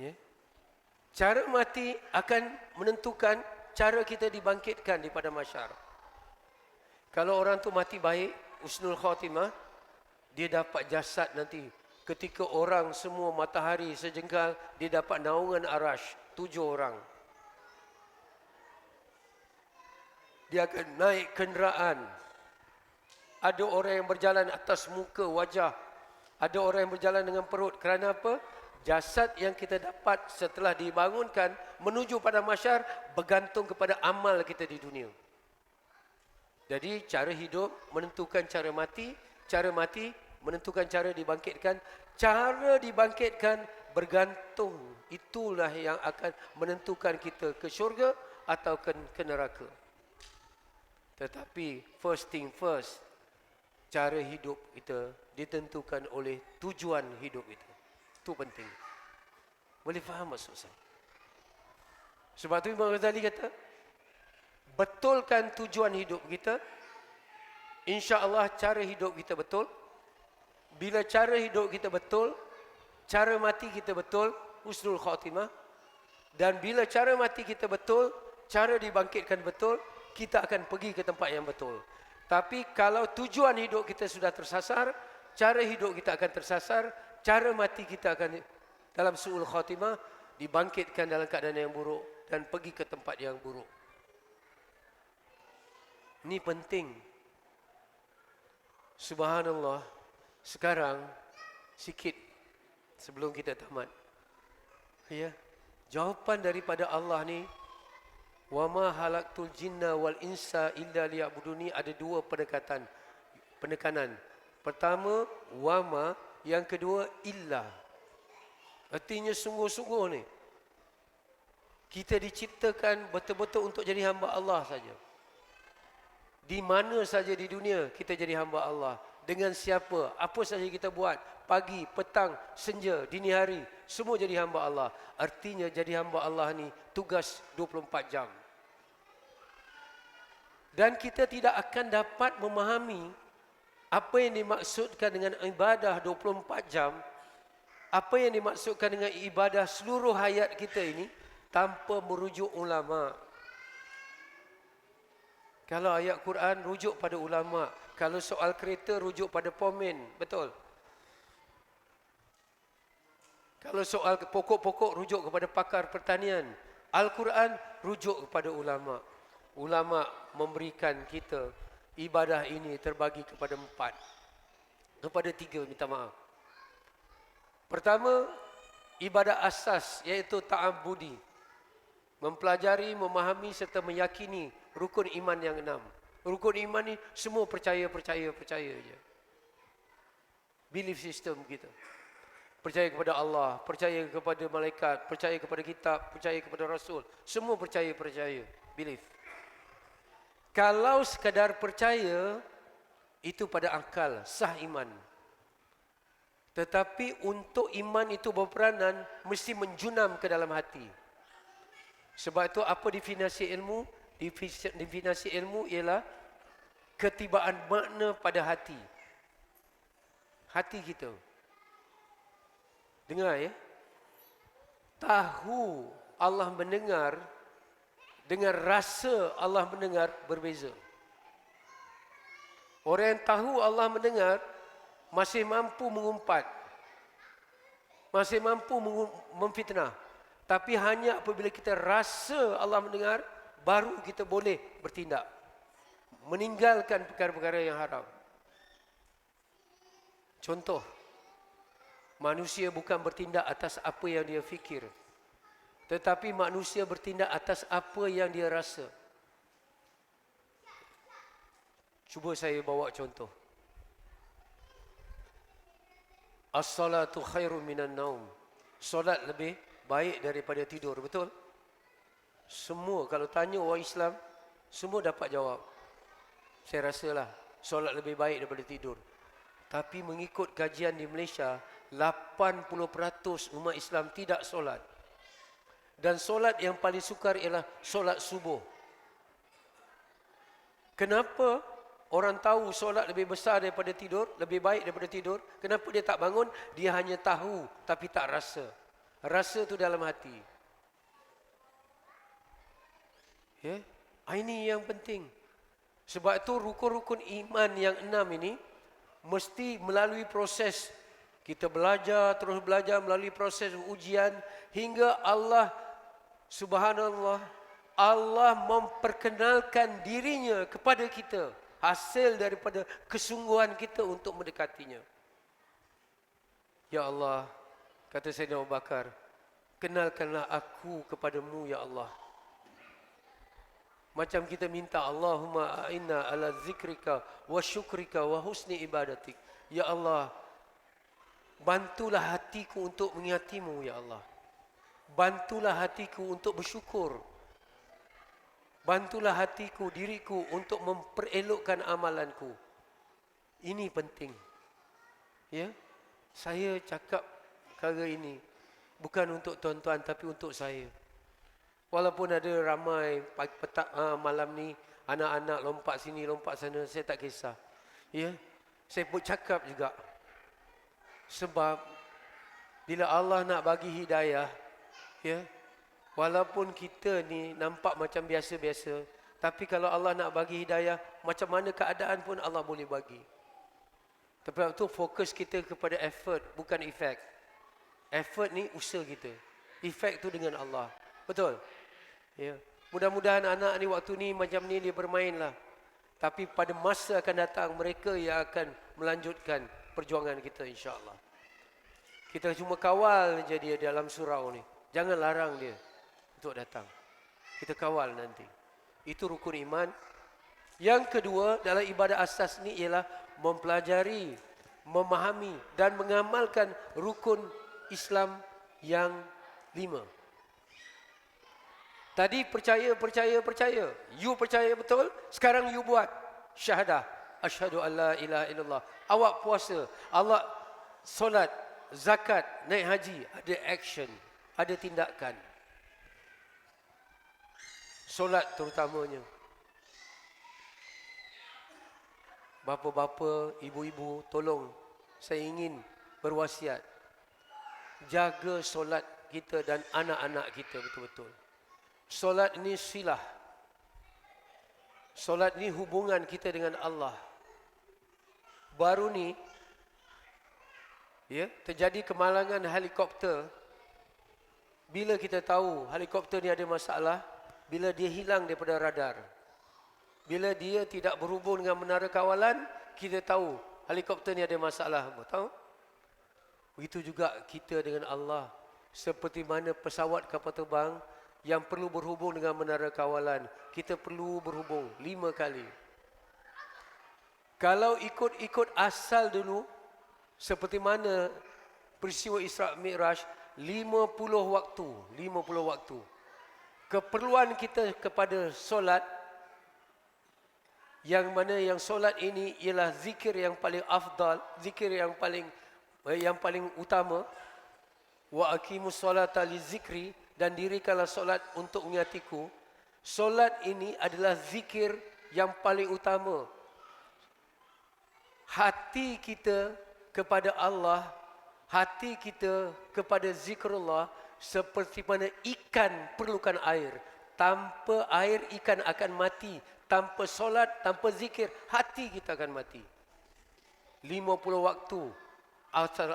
Ya. Cara mati akan menentukan cara kita dibangkitkan daripada mahsyar. Kalau orang tu mati baik, husnul khatimah, dia dapat jasad nanti. Ketika orang semua matahari sejengkal, dia dapat naungan arash, 7 orang. Dia akan naik kenderaan. Ada orang yang berjalan atas muka wajah. Ada orang yang berjalan dengan perut. Kerana apa? Jasad yang kita dapat setelah dibangunkan menuju pada mahsyar bergantung kepada amal kita di dunia. Jadi cara hidup menentukan cara mati menentukan cara dibangkitkan. Cara dibangkitkan bergantung Itulah yang akan menentukan kita ke syurga atau ke neraka. Tetapi first thing first, cara hidup kita ditentukan oleh tujuan hidup kita. Itu penting. Boleh faham maksud saya? Sebab tu Imam Ghazali kata, betulkan tujuan hidup kita, insya-Allah cara hidup kita betul. Bila cara hidup kita betul, cara mati kita betul, husnul khatimah. Dan bila cara mati kita betul, cara dibangkitkan betul, kita akan pergi ke tempat yang betul. Tapi kalau tujuan hidup kita sudah tersasar, cara hidup kita akan tersasar, cara mati kita akan dalam su'ul khatimah, dibangkitkan dalam keadaan yang buruk dan pergi ke tempat yang buruk. Ini penting. Subhanallah. Sekarang sikit sebelum kita tamat. Ya. Jawapan daripada Allah ni, wa ma halaqtul jinna wal insa illa liya'buduni, ada dua penekanan. Pertama wa ma, yang kedua illa. Artinya sungguh-sungguh ni. Kita diciptakan betul-betul untuk jadi hamba Allah saja. Di mana saja di dunia kita jadi hamba Allah. Dengan siapa, apa saja kita buat, pagi, petang, senja, dini hari, semua jadi hamba Allah. Artinya jadi hamba Allah ni tugas 24 jam. Dan kita tidak akan dapat memahami apa yang dimaksudkan dengan ibadah 24 jam, apa yang dimaksudkan dengan ibadah seluruh hayat kita ini, tanpa merujuk ulama. Kalau ayat Quran, rujuk pada ulama. Kalau soal kereta, rujuk pada pomen. Betul? Kalau soal pokok-pokok, rujuk kepada pakar pertanian. Al-Quran, rujuk kepada ulama. Ulama memberikan kita ibadah ini terbagi kepada 4. Kepada 3, minta maaf. Pertama, ibadah asas, iaitu ta'abudi. Mempelajari, memahami serta meyakini rukun iman yang 6. Rukun iman ni semua percaya je. Belief system kita. Percaya kepada Allah, percaya kepada malaikat, percaya kepada kitab, percaya kepada Rasul. Semua percaya. Belief. Kalau sekadar percaya, itu pada akal, sah iman. Tetapi untuk iman itu berperanan, mesti menjunam ke dalam hati. Sebab itu apa definisi ilmu? Definisi ilmu ialah ketibaan makna pada hati. Hati kita. Dengar ya. Tahu Allah mendengar dengan rasa Allah mendengar berbeza. Orang yang tahu Allah mendengar masih mampu mengumpat. Masih mampu memfitnah. Tapi hanya apabila kita rasa Allah mendengar, baru kita boleh bertindak. Meninggalkan perkara-perkara yang haram. Contoh, manusia bukan bertindak atas apa yang dia fikir. Tetapi manusia bertindak atas apa yang dia rasa. Cuba saya bawa contoh. As-salatu khairum minan naum. Solat lebih baik daripada tidur, betul? Semua, kalau tanya orang Islam, semua dapat jawab. Saya rasalah, solat lebih baik daripada tidur. Tapi mengikut kajian di Malaysia, 80% umat Islam tidak solat. Dan solat yang paling sukar ialah solat subuh. Kenapa orang tahu solat lebih besar daripada tidur, lebih baik daripada tidur? Kenapa dia tak bangun? Dia hanya tahu, tapi tak rasa. Rasa tu dalam hati. Ya, ini yang penting. Sebab itu rukun-rukun iman yang 6 ini mesti melalui proses. Kita belajar, terus belajar melalui proses ujian hingga Allah Subhanallah, Allah memperkenalkan dirinya kepada kita, hasil daripada kesungguhan kita untuk mendekatinya. Ya Allah, kata Sayyidina Abu Bakar, kenalkanlah aku kepadamu ya Allah. Macam kita minta, Allahumma a'inna ala zikrika wa syukrika wa husni ibadatik. Ya Allah, bantulah hatiku untuk mengingatimu ya Allah. Bantulah hatiku untuk bersyukur. Bantulah hatiku, diriku untuk memperelokkan amalanku. Ini penting. Ya, saya cakap perkara ini bukan untuk tuan-tuan tapi untuk saya. Walaupun ada ramai malam ni anak-anak lompat sini lompat sana, saya tak kisah. Ya, saya pun cakap juga. Sebab bila Allah nak bagi hidayah, ya, walaupun kita ni nampak macam biasa-biasa, tapi kalau Allah nak bagi hidayah, macam mana keadaan pun Allah boleh bagi. Sebab tu fokus kita kepada effort, bukan efek. Effort ni usaha kita. Efek tu dengan Allah. Betul? Ya. Mudah-mudahan anak ni waktu ni macam ni dia bermainlah. Tapi pada masa akan datang mereka yang akan melanjutkan perjuangan kita insya-Allah. Kita cuma kawal je dia dalam surau ni. Jangan larang dia untuk datang. Kita kawal nanti. Itu rukun iman. Yang kedua dalam ibadah asas ni ialah mempelajari, memahami dan mengamalkan rukun Islam yang 5. Tadi percaya. You percaya betul, sekarang you buat. Syahadah. Asyhadu an la ilaha illallah. Awak puasa, Allah solat, zakat, naik haji, ada action, ada tindakan. Solat terutamanya. Bapa-bapa, ibu-ibu, tolong saya ingin berwasiat. Jaga solat kita dan anak-anak kita betul-betul. Solat ini silah. Solat ini hubungan kita dengan Allah. Baru ni, ya, terjadi kemalangan helikopter. Bila kita tahu helikopter ni ada masalah, bila dia hilang daripada radar. Bila dia tidak berhubung dengan menara kawalan, kita tahu helikopter ni ada masalah. Tahu? Begitu juga kita dengan Allah. Seperti mana pesawat kapal terbang yang perlu berhubung dengan menara kawalan, kita perlu berhubung 5 kali. Kalau ikut asal dulu, seperti mana peristiwa Isra' Mi'raj, 50 waktu. Keperluan kita kepada solat, yang mana yang solat ini ialah zikir yang paling afdal, zikir yang paling utama. Wa aqimus solata li zikri, dan dirikanlah solat untuk mengingatiku. Solat ini adalah zikir yang paling utama. Hati kita kepada Allah, hati kita kepada zikrullah, seperti mana ikan perlukan air. Tanpa air ikan akan mati. Tanpa solat, tanpa zikir, hati kita akan mati. 50 waktu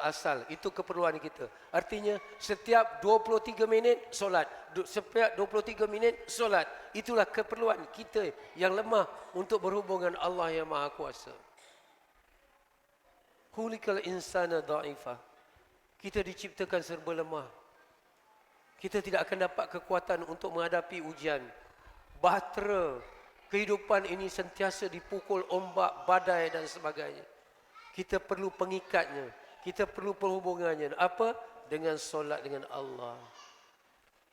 asal, itu keperluan kita. Artinya setiap 23 minit solat, setiap 23 minit solat. Itulah keperluan kita yang lemah untuk berhubungan Allah yang Maha Kuasa. Khuliqal insana dha'ifa. Kita diciptakan serba lemah. Kita tidak akan dapat kekuatan untuk menghadapi ujian. Bahtera kehidupan ini sentiasa dipukul ombak, badai dan sebagainya. Kita perlu pengikatnya. Kita perlu perhubungannya. Apa? Dengan solat dengan Allah.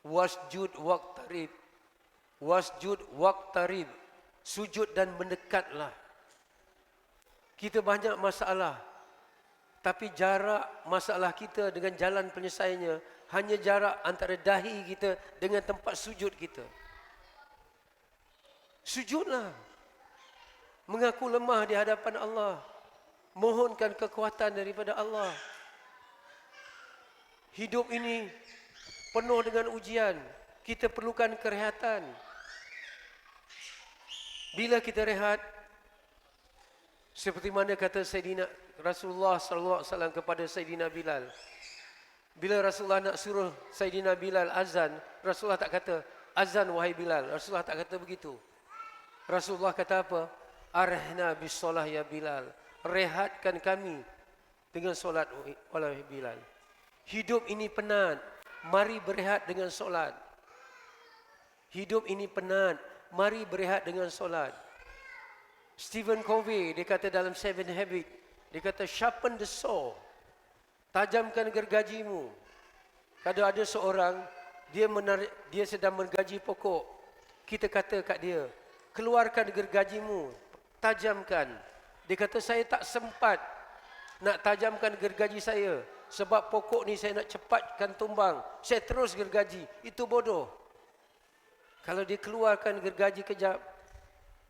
Wasjud waqtarib. Wasjud waqtarib. Sujud dan mendekatlah. Kita banyak masalah. Tapi jarak masalah kita dengan jalan penyelesaiannya hanya jarak antara dahi kita dengan tempat sujud kita. Sujudlah. Mengaku lemah di hadapan Allah. Mohonkan kekuatan daripada Allah. Hidup ini penuh dengan ujian. Kita perlukan kerehatan. Bila kita rehat, seperti mana kata Sayyidina Rasulullah sallallahu alaihi wasallam kepada Sayyidina Bilal. Bila Rasulullah nak suruh Sayyidina Bilal azan, Rasulullah tak kata, azan wahai Bilal. Rasulullah tak kata begitu. Rasulullah kata apa? Arihna bis solah ya Bilal. Rehatkan kami dengan solat oleh Bilal. Hidup ini penat. Mari berehat dengan solat. Hidup ini penat. Mari berehat dengan solat. Stephen Covey, dia kata dalam 7 Habits, dia kata sharpen the saw. Tajamkan gergajimu. Kadang ada seorang dia sedang menggaji pokok. Kita kata kat dia, keluarkan gergajimu, tajamkan. Dia kata, saya tak sempat nak tajamkan gergaji saya. Sebab pokok ni saya nak cepatkan tumbang. Saya terus gergaji. Itu bodoh. Kalau dia keluarkan gergaji kejap,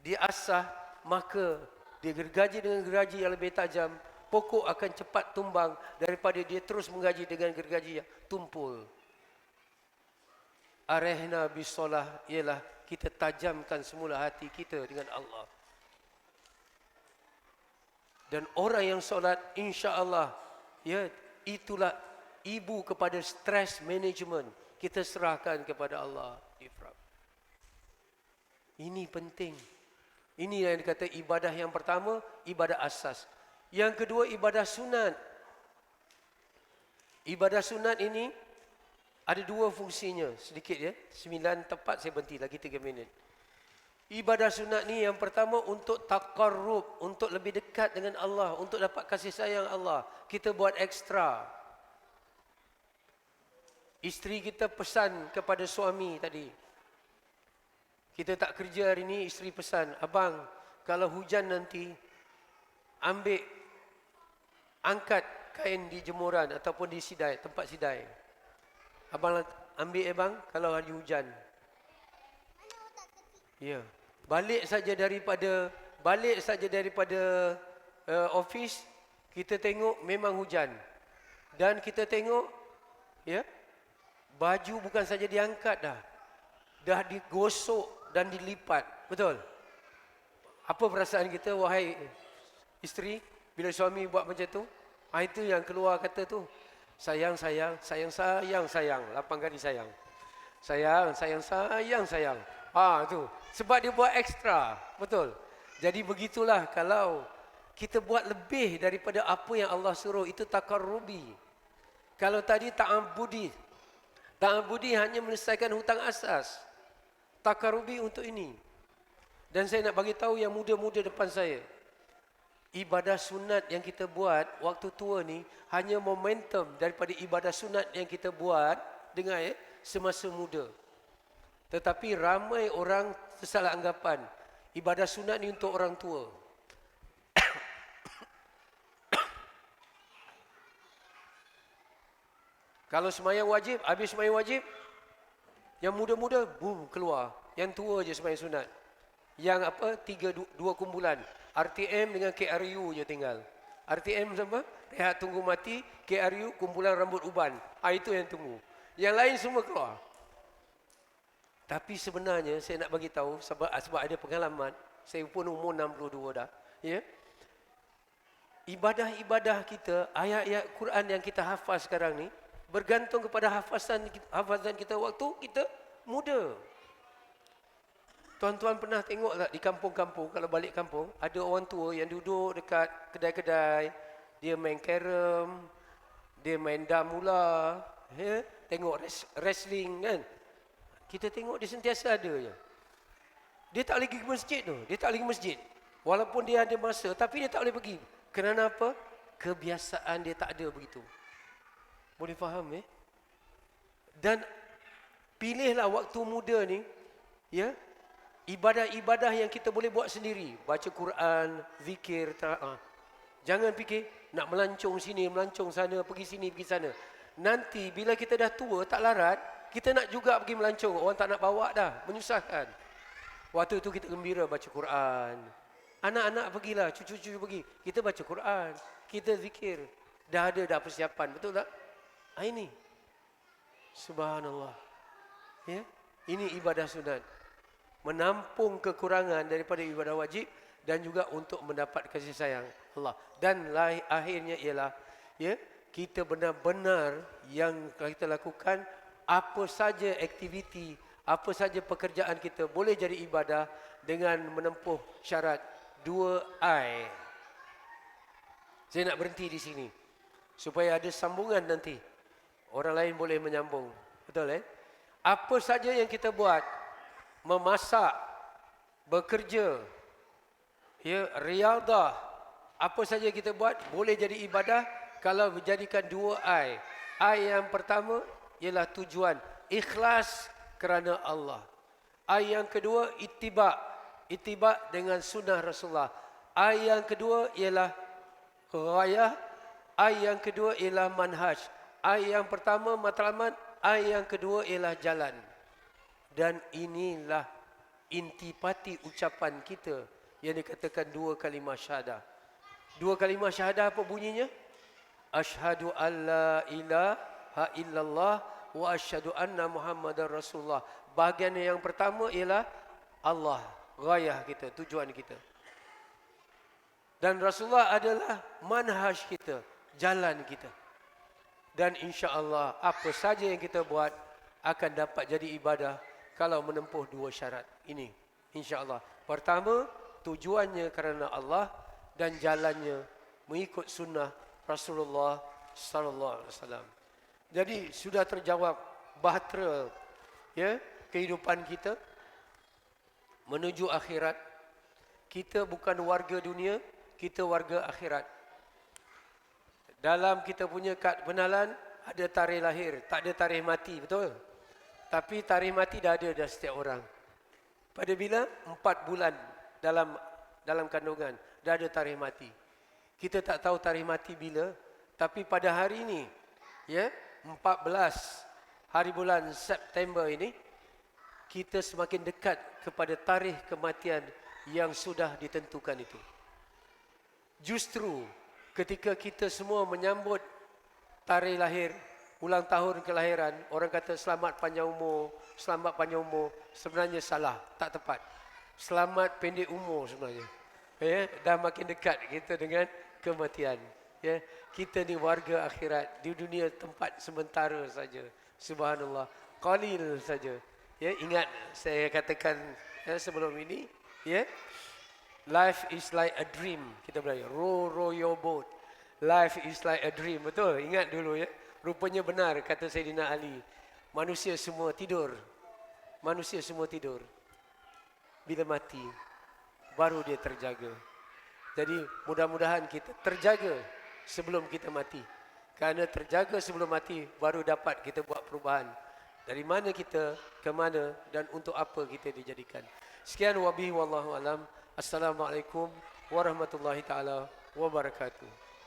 dia asah, maka dia gergaji dengan gergaji yang lebih tajam. Pokok akan cepat tumbang daripada dia terus menggaji dengan gergaji yang tumpul. Arehna bisolah ialah kita tajamkan semula hati kita dengan Allah. Dan orang yang solat, insya-Allah, ya, itulah ibu kepada stress management. Kita serahkan kepada Allah. Ini penting. Ini yang dikata ibadah yang pertama, ibadah asas. Yang kedua, ibadah sunat. Ibadah sunat ini ada dua fungsinya. Sedikit ya, 9 tepat saya berhenti lagi 3 minit. Ibadah sunat ni yang pertama untuk taqarrub, untuk lebih dekat dengan Allah, untuk dapat kasih sayang Allah. Kita buat ekstra. Isteri kita pesan kepada suami tadi. Kita tak kerja hari ni, isteri pesan, abang, kalau hujan nanti, angkat kain di jemuran ataupun di sidai, tempat sidai. Abang ambil bang, kalau hari hujan. Ya, balik saja daripada office, kita tengok memang hujan. Dan kita tengok, ya, baju bukan saja diangkat dah digosok dan dilipat. Betul? Apa perasaan kita, wahai isteri, bila suami buat macam tu? Itu yang keluar kata tu. Sayang, sayang, sayang, sayang, sayang. 8 kali sayang. Sayang, sayang, sayang, sayang. Tu. Sebab dia buat ekstra. Betul? Jadi begitulah kalau kita buat lebih daripada apa yang Allah suruh, itu taqarrubi. Kalau tadi ta'abudi. Ta'abudi hanya menyelesaikan hutang asas. Taqarrubi untuk ini. Dan saya nak bagi tahu yang muda-muda depan saya. Ibadah sunat yang kita buat waktu tua ni hanya momentum daripada ibadah sunat yang kita buat dengan semasa muda. Tetapi ramai orang tersalah anggapan ibadah sunat ni untuk orang tua. Kalau semayang wajib, habis semayang wajib, yang muda-muda, boom, keluar. Yang tua je sembahyang sunat. Yang 2 kumpulan. RTM dengan KRU je tinggal. RTM sama, rehat tunggu mati. KRU, kumpulan rambut uban. Itu yang tunggu. Yang lain semua keluar. Tapi sebenarnya, saya nak bagi tahu, sebab ada pengalaman. Saya pun umur 62 dah. Ya. Ibadah-ibadah kita, ayat-ayat Quran yang kita hafaz sekarang ni, bergantung kepada hafazan kita waktu kita muda. Tuan-tuan pernah tengok tak di kampung-kampung, kalau balik kampung, ada orang tua yang duduk dekat kedai-kedai, dia main carom, dia main damula, ya? Tengok wrestling kan. Kita tengok dia sentiasa ada je. Dia tak boleh pergi ke masjid tu, dia tak boleh pergi masjid. Walaupun dia ada masa, tapi dia tak boleh pergi. Kerana apa? Kebiasaan dia tak ada begitu. Boleh faham Dan pilihlah waktu muda ni, ya, ibadah-ibadah yang kita boleh buat sendiri. Baca Quran, zikir, jangan fikir nak melancong sini, melancong sana, pergi sini, pergi sana. Nanti bila kita dah tua, tak larat, kita nak juga pergi melancong. Orang tak nak bawa dah, menyusahkan. Waktu tu kita gembira baca Quran. Anak-anak pergilah, cucu-cucu pergi. Kita baca Quran, kita zikir. Dah ada persiapan, betul tak? Ini. Subhanallah. Ya, ini ibadah sunat. Menampung kekurangan daripada ibadah wajib dan juga untuk mendapat kasih sayang Allah. Dan akhirnya ialah, ya, kita benar-benar yang kita lakukan, apa saja aktiviti, apa saja pekerjaan kita boleh jadi ibadah dengan menempuh syarat 2I. Saya nak berhenti di sini supaya ada sambungan nanti. Orang lain boleh menyambung. Betul Apa saja yang kita buat, memasak, bekerja, ya, riadah, apa saja kita buat boleh jadi ibadah kalau menjadikan 2I. I yang pertama ialah tujuan. ikhlas kerana Allah. Yang kedua, ittiba dengan sunnah Rasulullah. Yang kedua ialah ghayah. Yang kedua ialah manhaj. Yang pertama matlamat. Yang kedua ialah jalan. Dan inilah intipati ucapan kita yang dikatakan dua kalimah syahadah. Dua kalimah syahadah apa bunyinya? Asyhadu an la ilaha illallah wa asyhadu anna Muhammadar Rasulullah. Bahagian yang pertama ialah Allah, ghayah kita, tujuan kita. Dan Rasulullah adalah manhaj kita, jalan kita. Dan insya-Allah apa saja yang kita buat akan dapat jadi ibadah kalau menempuh dua syarat ini. Insya-Allah. Pertama, tujuannya kerana Allah dan jalannya mengikut sunnah Rasulullah sallallahu alaihi wasallam. Jadi sudah terjawab bahtera ya kehidupan kita menuju akhirat. Kita bukan warga dunia, kita warga akhirat. Dalam kita punya kad penalan ada tarikh lahir, tak ada tarikh mati, betul? Tapi tarikh mati dah ada dah setiap orang. Pada bila? 4 bulan dalam kandungan dah ada tarikh mati. Kita tak tahu tarikh mati bila, tapi pada hari ini ya 14 hari bulan September ini kita semakin dekat kepada tarikh kematian yang sudah ditentukan itu. Justru ketika kita semua menyambut tarikh lahir, ulang tahun kelahiran, orang kata selamat panjang umur, selamat panjang umur, sebenarnya salah, tak tepat. Selamat pendek umur sebenarnya. Ya, dah makin dekat kita dengan kematian. Ya, kita ni warga akhirat, di dunia tempat sementara saja. Subhanallah, qalil saja. Ya, ingat saya katakan sebelum ini, ya. Life is like a dream. Kita belajar row your boat. Life is like a dream. Betul? Ingat dulu ya. Rupanya benar kata Sayyidina Ali. Manusia semua tidur. Manusia semua tidur. Bila mati baru dia terjaga. Jadi mudah-mudahan kita terjaga sebelum kita mati. Kerana terjaga sebelum mati baru dapat kita buat perubahan. Dari mana kita, ke mana dan untuk apa kita dijadikan. Sekian wabihi wallahu alam. Assalamualaikum warahmatullahi taala wabarakatuh.